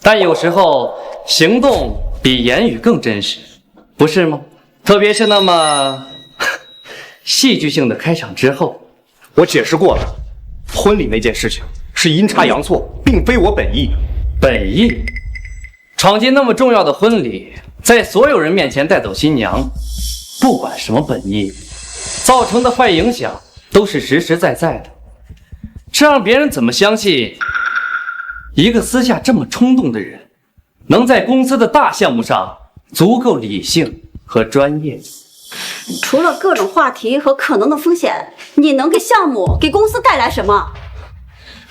但有时候行动比言语更真实，不是吗？特别是那么戏剧性的开场之后。我解释过了，婚礼那件事情是阴差阳错，并非我本意。本意？闯进那么重要的婚礼，在所有人面前带走新娘，不管什么本意，造成的坏影响都是实实在在的。这让别人怎么相信一个私下这么冲动的人，能在公司的大项目上足够理性和专业？除了各种话题和可能的风险，你能给项目、给公司带来什么？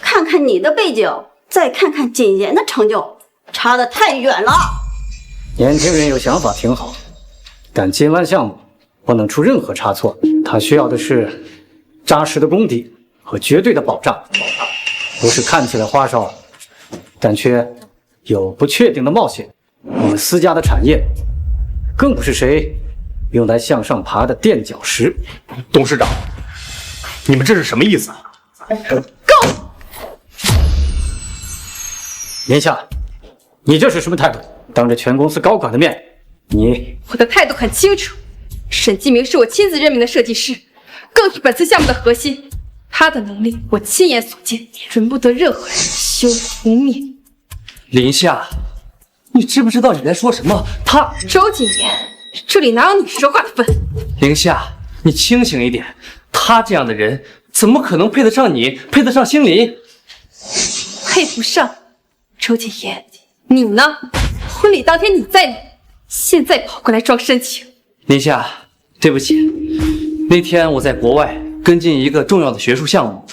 看看你的背景，再看看谨言的成就，差得太远了。年轻人有想法挺好，但金湾项目不能出任何差错。他需要的是扎实的功底和绝对的保障，不是看起来花哨，但却有不确定的冒险。我们私家的产业，更不是谁用来向上爬的垫脚石。董事长，你们这是什么意思？够！林夏，你这是什么态度？当着全公司高管的面，你……我的态度很清楚，沈继明是我亲自任命的设计师，更是本次项目的核心。他的能力我亲眼所见，准不得任何人修覆灭。林夏，你知不知道你在说什么？他周谨言，这里哪有你说话的份？林夏，你清醒一点，他这样的人怎么可能配得上你，配得上星林？配不上。周谨言，你呢？婚礼当天你在哪？现在跑过来装深情。林夏，对不起，那天我在国外跟进一个重要的学术项目，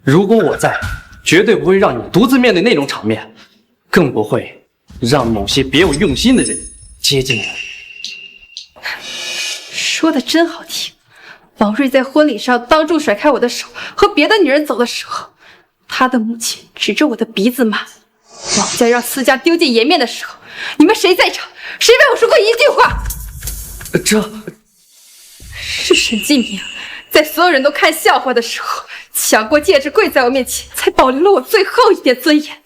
如果我在，绝对不会让你独自面对那种场面，更不会让某些别有用心的人接近你。说的真好听。王瑞在婚礼上当众甩开我的手，和别的女人走的时候，他的母亲指着我的鼻子骂。王家让私家丢尽颜面的时候，你们谁在场？谁为我说过一句话？是沈继明，在所有人都看笑话的时候，抢过戒指跪在我面前，才保留了我最后一点尊严。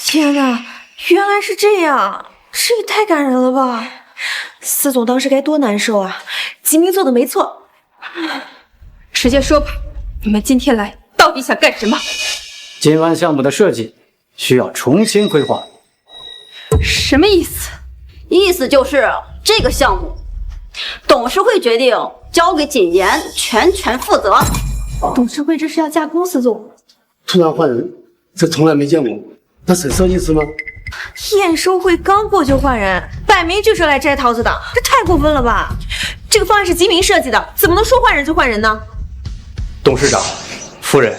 天哪，原来是这样，这也太感人了吧！司总当时该多难受啊！吉明做的没错。直接说吧，你们今天来到底想干什么？金湾项目的设计需要重新规划。什么意思？意思就是这个项目董事会决定交给谨言全权负责。董事会这是要架空司总？突然换人，这从来没见过。那沈设计师吗？验收会刚过就换人，摆明就是来摘桃子的，这太过分了吧？这个方案是吉明设计的，怎么能说换人就换人呢？董事长、夫人，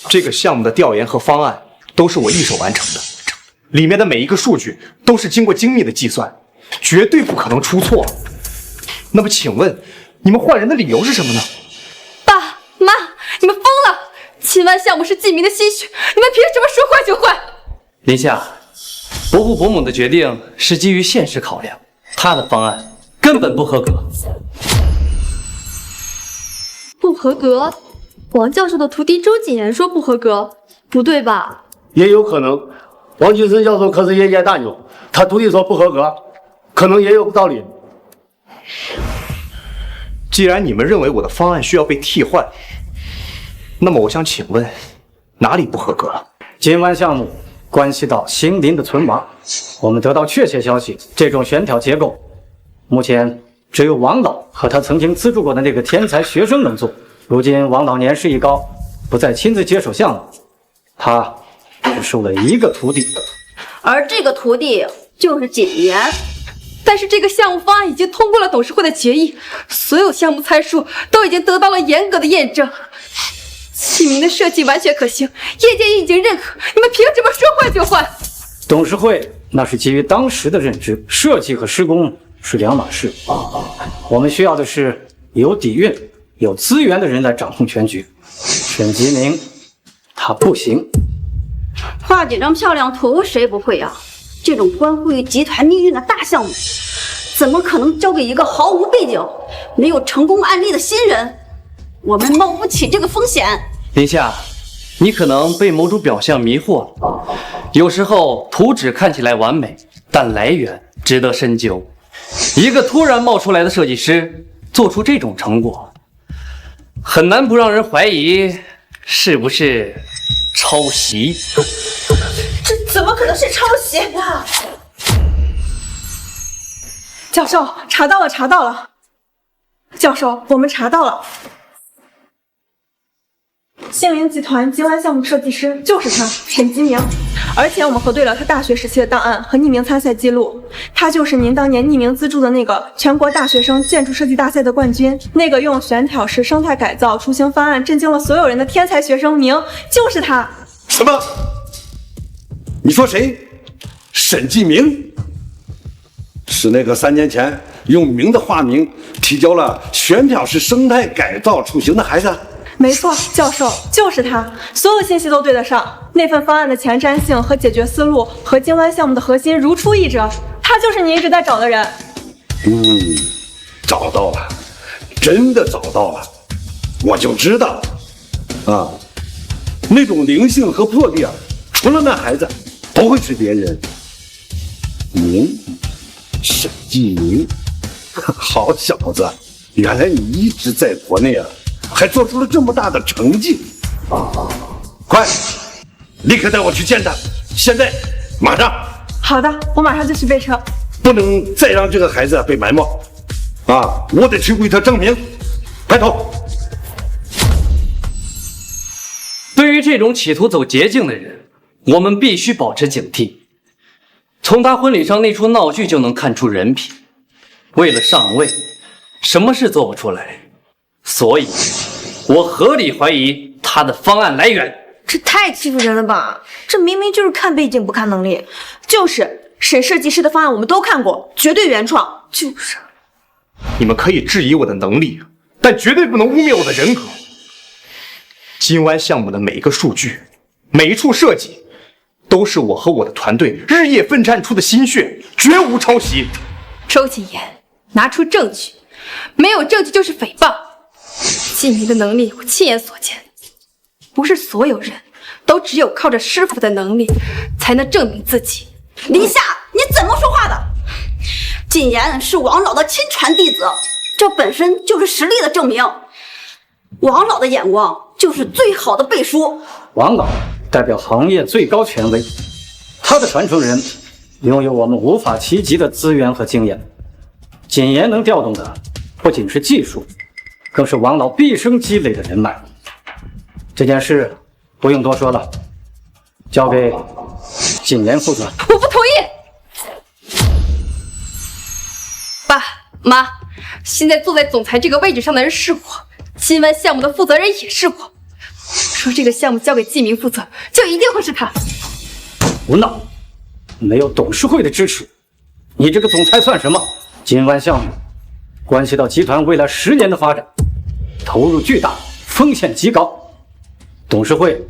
这个项目的调研和方案都是我一手完成的，里面的每一个数据都是经过精密的计算，绝对不可能出错。那么请问，你们换人的理由是什么呢？爸妈，你们疯了！秦湾项目是季明的心血，你们凭什么说换就换？林夏，伯父伯母的决定是基于现实考量，他的方案根本不合格。不合格？王教授的徒弟周谨言说不合格，不对吧？也有可能，王金生教授可是业界大牛，他徒弟说不合格，可能也有道理。既然你们认为我的方案需要被替换，那么我想请问，哪里不合格了？金湾项目关系到新林的存亡，我们得到确切消息，这种悬挑结构，目前只有王老和他曾经资助过的那个天才学生能做。如今王老年事已高，不再亲自接手项目，他只收了一个徒弟，而这个徒弟就是谨言。但是这个项目方案已经通过了董事会的决议，所有项目参数都已经得到了严格的验证，启明的设计完全可行，业界也已经认可，你们凭什么说换就换？董事会那是基于当时的认知，设计和施工是两码事。我们需要的是有底蕴、有资源的人来掌控全局。沈吉明，他不行。画几张漂亮图谁不会啊？这种关乎于集团命运的大项目，怎么可能交给一个毫无背景、没有成功案例的新人？我们冒不起这个风险。林夏，你可能被某种表象迷惑了。有时候图纸看起来完美，但来源值得深究。一个突然冒出来的设计师做出这种成果，很难不让人怀疑是不是抄袭。这怎么可能是抄袭呢？教授，查到了。教授，我们查到了，星林集团金湾项目设计师就是他，沈吉明。而且我们核对了他大学时期的档案和匿名参赛记录，他就是您当年匿名资助的那个全国大学生建筑设计大赛的冠军，那个用悬挑式生态改造雏形方案震惊了所有人的天才学生明，就是他。什么？你说谁？沈继明？是那个3年前用明的化名提交了悬挑式生态改造雏形的孩子？没错，教授就是他，所有信息都对得上。那份方案的前瞻性和解决思路和金湾项目的核心如出一辙，他就是你一直在找的人。找到了，真的找到了，我就知道啊，那种灵性和魄力啊，除了那孩子，不会是别人。沈继明，好小子，原来你一直在国内啊，还做出了这么大的成绩。快，立刻带我去见他，现在，马上。好的，我马上就去备车。不能再让这个孩子被埋没啊！我得去为他证明。抬头。对于这种企图走捷径的人，我们必须保持警惕。从他婚礼上那出闹剧就能看出人品。为了上位，什么事做不出来，所以，我合理怀疑他的方案来源。这太欺负人了吧！这明明就是看背景不看能力。就是沈设计师的方案我们都看过，绝对原创。就是。你们可以质疑我的能力，但绝对不能污蔑我的人格。金湾项目的每一个数据，每一处设计，都是我和我的团队日夜奋战出的心血，绝无抄袭。周谨言，拿出证据，没有证据就是诽谤。季明的能力我亲眼所见，不是所有人都只有靠着师傅的能力才能证明自己。林夏，你怎么说话的？谨言是王老的亲传弟子，这本身就是实力的证明。王老的眼光就是最好的背书。王老代表行业最高权威，他的传承人拥有我们无法企及的资源和经验。谨言能调动的不仅是技术，更是王老毕生积累的人脉。这件事不用多说了，交给谨言负责。我不同意。爸妈，现在坐在总裁这个位置上的人是我，今晚项目的负责人也是我。说这个项目交给季明负责，就一定会是他。胡闹！没有董事会的支持，你这个总裁算什么？今晚项目关系到集团未来10年的发展，投入巨大，风险极高。董事会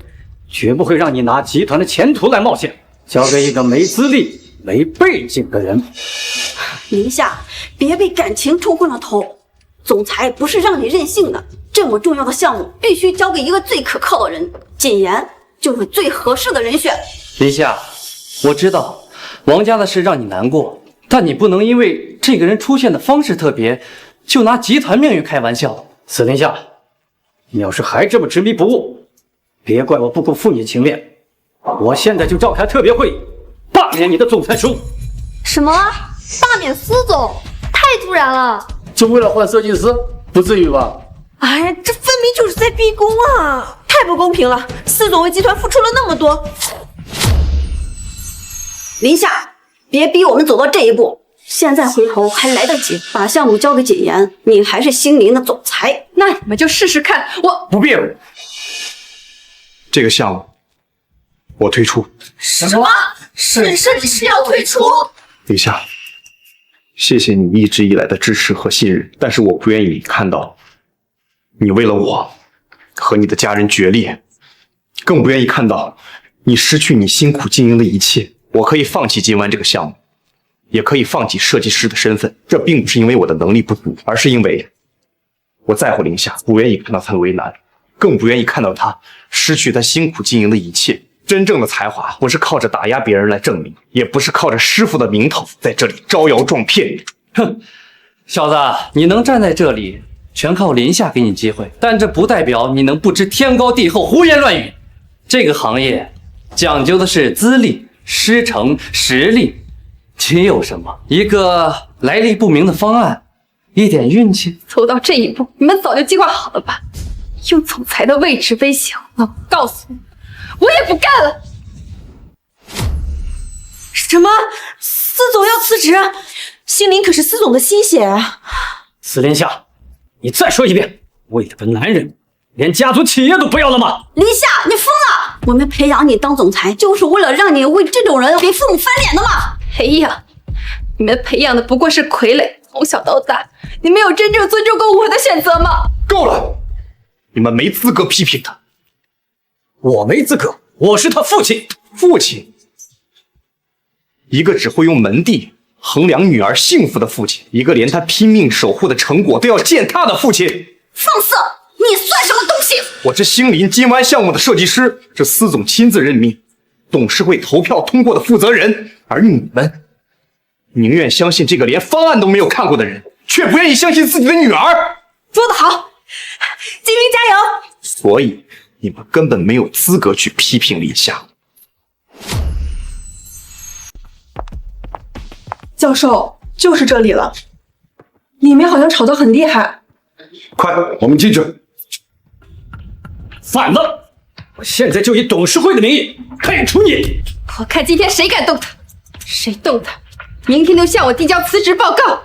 绝不会让你拿集团的前途来冒险，交给一个没资历、没背景的人。林夏，别被感情冲昏了头。总裁不是让你任性的，这么重要的项目必须交给一个最可靠的人，谨言就是最合适的人选。林夏，我知道王家的事让你难过，但你不能因为这个人出现的方式特别，就拿集团命运开玩笑。司林夏，你要是还这么执迷不悟，别怪我不顾父女情面。我现在就召开特别会议，罢免你的总裁职务。什么？罢免司总？太突然了！就为了换设计师，不至于吧？哎呀，这分明就是在逼宫啊！太不公平了！司总为集团付出了那么多。林夏，别逼我们走到这一步，现在回头还来得及。把项目交给谨言，你还是星林的总裁。那你们就试试看。我不必了，这个项目我退出。什么？沈设计师要退出？林夏，谢谢你一直以来的支持和信任，但是我不愿意看到你为了我和你的家人决裂，更不愿意看到你失去你辛苦经营的一切。我可以放弃今晚这个项目，也可以放弃设计师的身份，这并不是因为我的能力不足，而是因为我在乎林夏，不愿意看到他为难，更不愿意看到他失去他辛苦经营的一切。真正的才华不是靠着打压别人来证明，也不是靠着师傅的名头在这里招摇撞骗。哼，小子，你能站在这里，全靠林夏给你机会，但这不代表你能不知天高地厚、胡言乱语。这个行业讲究的是资历、师承、实力，你有什么？一个来历不明的方案，一点运气。走到这一步，你们早就计划好了吧？用总裁的位置威胁我，我告诉你，我也不干了。什么？司总要辞职？星林可是司总的心血啊！司林夏，你再说一遍，为了个男人，连家族企业都不要了吗？林夏，你疯了！我们培养你当总裁，就是为了让你为这种人给父母翻脸的吗？培养？你们培养的不过是傀儡，从小到大，你们有真正尊重过我的选择吗？够了，你们没资格批评他。我没资格，我是他父亲。父亲？一个只会用门第衡量女儿幸福的父亲，一个连他拼命守护的成果都要践踏的父亲。放肆！你算什么东西？我这星林金湾项目的设计师是司总亲自任命，董事会投票通过的负责人，而你们宁愿相信这个连方案都没有看过的人，却不愿意相信自己的女儿。说得好，金明加油！所以你们根本没有资格去批评林夏。教授，就是这里了，里面好像吵得很厉害。快，我们进去。反了！我现在就以董事会的名义开除你。我看今天谁敢动他，谁动他，明天就向我递交辞职报告。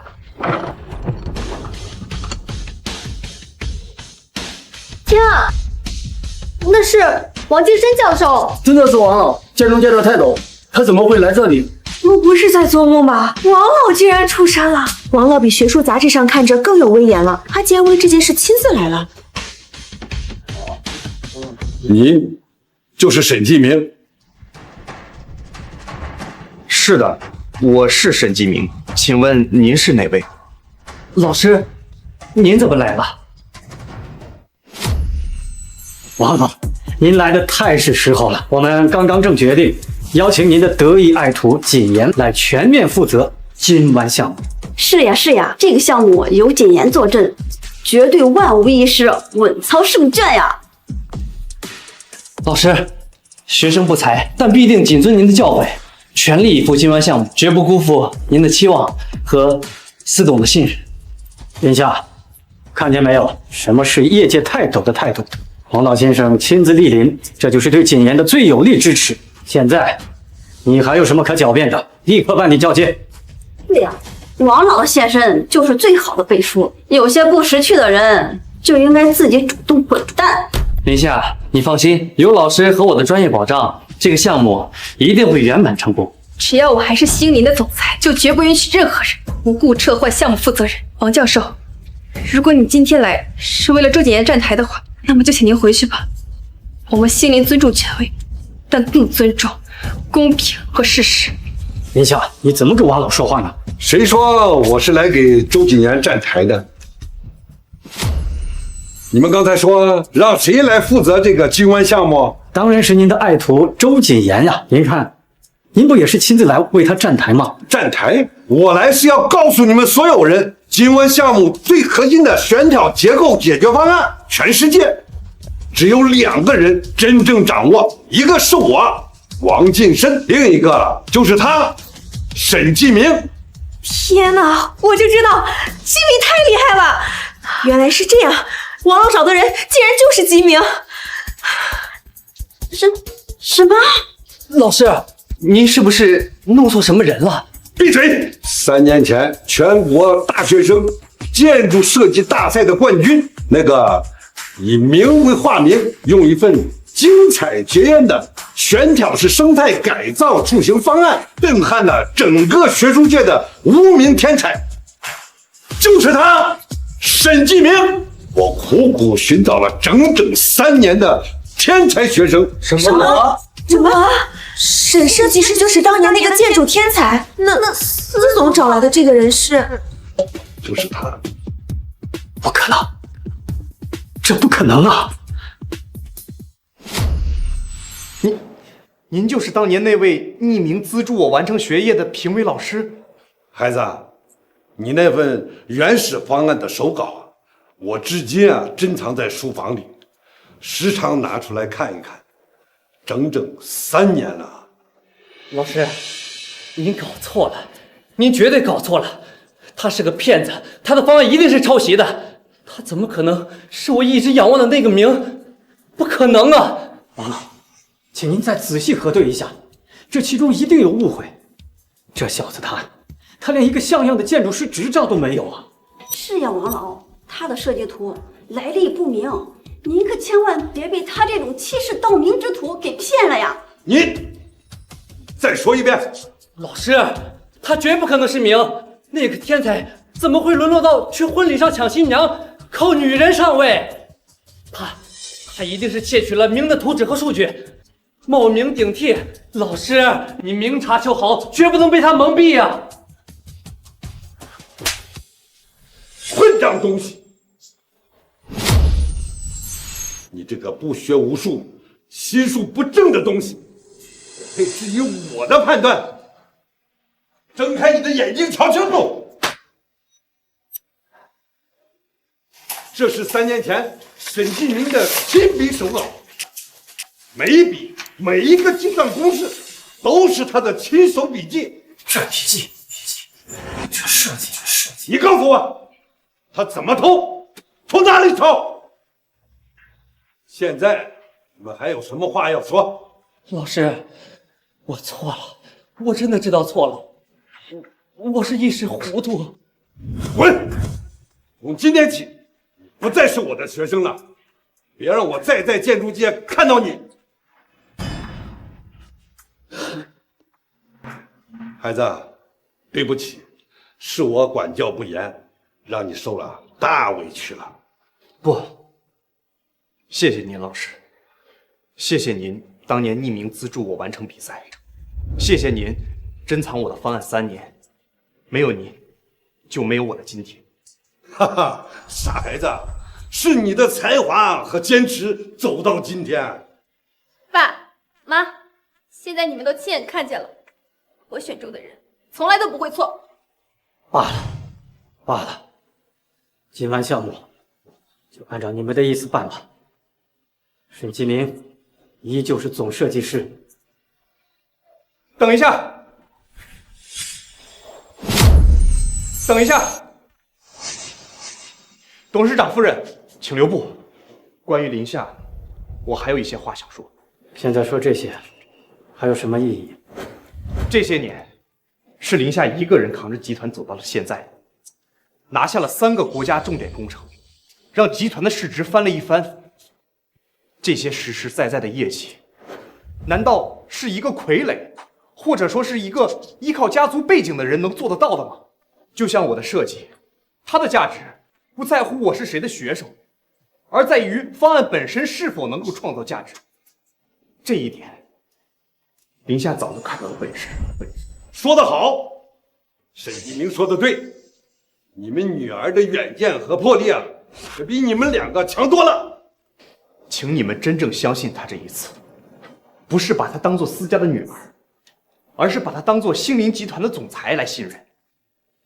天啊，那是王晋生教授！真的是王老，见中见的太陡，他怎么会来这里？我不是在做梦吧？王老竟然出山了！王老比学术杂志上看着更有威严了，他竟然为这件事亲自来了。你就是沈继明？是的，我是沈继明，请问您是哪位？老师，您怎么来了？王老，您来的太是时候了。我们刚刚正决定邀请您的得意爱徒谨言来全面负责金湾项目。是呀是呀，这个项目有谨言坐镇，绝对万无一失，稳操胜券呀！老师，学生不才，但必定谨遵您的教诲，全力以赴金湾项目，绝不辜负您的期望和司董的信任。殿下，看见没有？什么是业界泰斗的态度？王老先生亲自莅临，这就是对谨言的最有力支持。现在，你还有什么可狡辩的？立刻办理交接。对呀，王老的现身就是最好的背书。有些不识趣的人就应该自己主动滚蛋。殿下，你放心，有老师和我的专业保障，这个项目一定会圆满成功。只要我还是星林的总裁，就绝不允许任何人无故撤换项目负责人。王教授，如果你今天来是为了周谨言站台的话，那么就请您回去吧。我们星林尊重权威，但更尊重公平和事实。殿下，你怎么跟王老说话呢？谁说我是来给周谨言站台的？你们刚才说让谁来负责这个金湾项目？当然是您的爱徒周谨言呀！您看，您不也是亲自来为他站台吗？站台？我来是要告诉你们所有人，金湾项目最核心的悬挑结构解决方案，全世界只有2个人真正掌握，一个是我王晋生，另一个就是他沈继明。天哪，我就知道吉明太厉害了，原来是这样。王老找的人竟然就是吉明。什么？老师，您是不是弄错什么人了？闭嘴！3年前全国大学生建筑设计大赛的冠军，那个以名为化名，用一份精彩绝艳的悬挑式生态改造出行方案，震撼了整个学术界的无名天才，就是他，沈继明。我苦苦寻找了整整3年的天才学生。什么？沈设计师就是当年那个建筑天才？那司总找来的这个人是？就是他。不可能，这不可能啊！您就是当年那位匿名资助我完成学业的评委老师？孩子，你那份原始方案的手稿我至今珍藏在书房里，时常拿出来看一看，整整3年了。老师，您搞错了，您绝对搞错了。他是个骗子，他的方案一定是抄袭的。他怎么可能是我一直仰望的那个明？不可能啊！王老，请您再仔细核对一下，这其中一定有误会。这小子他连一个像样的建筑师执照都没有啊！是呀，王老。他的设计图来历不明，您可千万别被他这种欺世盗名之徒给骗了呀！你再说一遍。老师，他绝不可能是明，那个天才怎么会沦落到去婚礼上抢新娘，靠女人上位？他一定是窃取了明的图纸和数据，冒名顶替。老师，你明察秋毫，绝不能被他蒙蔽啊！混账东西！你这个不学无术、心术不正的东西，配质疑我的判断？睁开你的眼睛，瞧清楚！这是3年前沈继明的亲笔手稿，每一笔、每一个计算公式都是他的亲手笔记。这笔记，这设计，你告诉我，他怎么偷？从哪里抄？现在你们还有什么话要说？老师，我错了，我真的知道错了，我是一时糊涂。滚！从今天起，你不再是我的学生了，别让我再在建筑界看到你。孩子，对不起，是我管教不严，让你受了大委屈了。不，谢谢您，老师，谢谢您当年匿名资助我完成比赛，谢谢您珍藏我的方案3年，没有您，就没有我的今天。哈哈，傻孩子，是你的才华和坚持走到今天。爸妈，现在你们都亲眼看见了，我选中的人从来都不会错。罢了，今晚项目就按照你们的意思办吧。沈继明依旧是总设计师。等一下，等一下，董事长夫人，请留步。关于林夏，我还有一些话想说。现在说这些，还有什么意义？这些年，是林夏一个人扛着集团走到了现在，拿下了3个国家重点工程，让集团的市值翻了一番。这些实实在在的业绩，难道是一个傀儡，或者说是一个依靠家族背景的人能做得到的吗？就像我的设计，它的价值不在乎我是谁的学生，而在于方案本身是否能够创造价值。这一点，林夏早就看到了本事。说得好，沈一鸣说得对，你们女儿的远见和魄力啊，可比你们2个强多了。请你们真正相信她这一次，不是把她当做私家的女儿，而是把她当做星林集团的总裁来信任。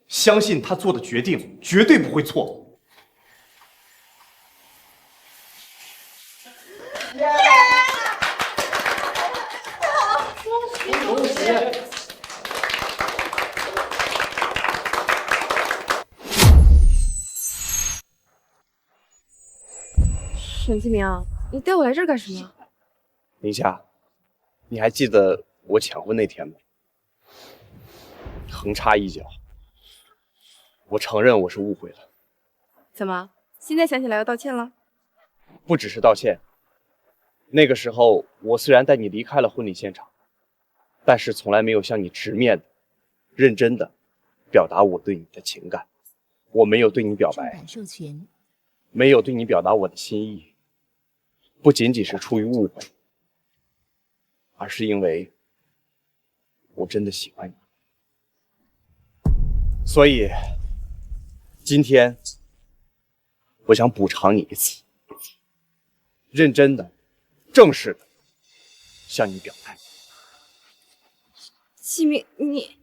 相信他做的决定绝对不会错误。恭喜！沈继明，你带我来这儿干什么？林夏，你还记得我抢婚那天吗？横插一脚。我承认我是误会了。怎么，现在想起来要道歉了？不只是道歉。那个时候，我虽然带你离开了婚礼现场，但是从来没有向你直面的、认真的表达我对你的情感。我没有对你表白，没有对你表达我的心意，不仅仅是出于误会，而是因为我真的喜欢你。所以今天我想补偿你一次，认真的、正式的向你表态。继明，你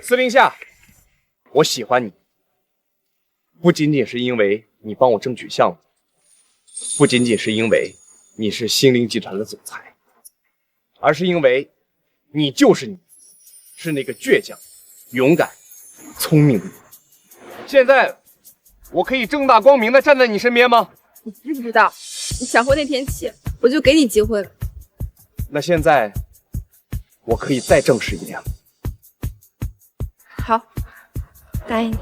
司令下，我喜欢你，不仅仅是因为你帮我争取项目，不仅仅是因为你是星林集团的总裁，而是因为你就是你，是那个倔强、勇敢、聪明的你。现在我可以正大光明的站在你身边吗？你知不知道，你抢婚那天起，我就给你机会了。那现在我可以再正式一点吗？好，答应你。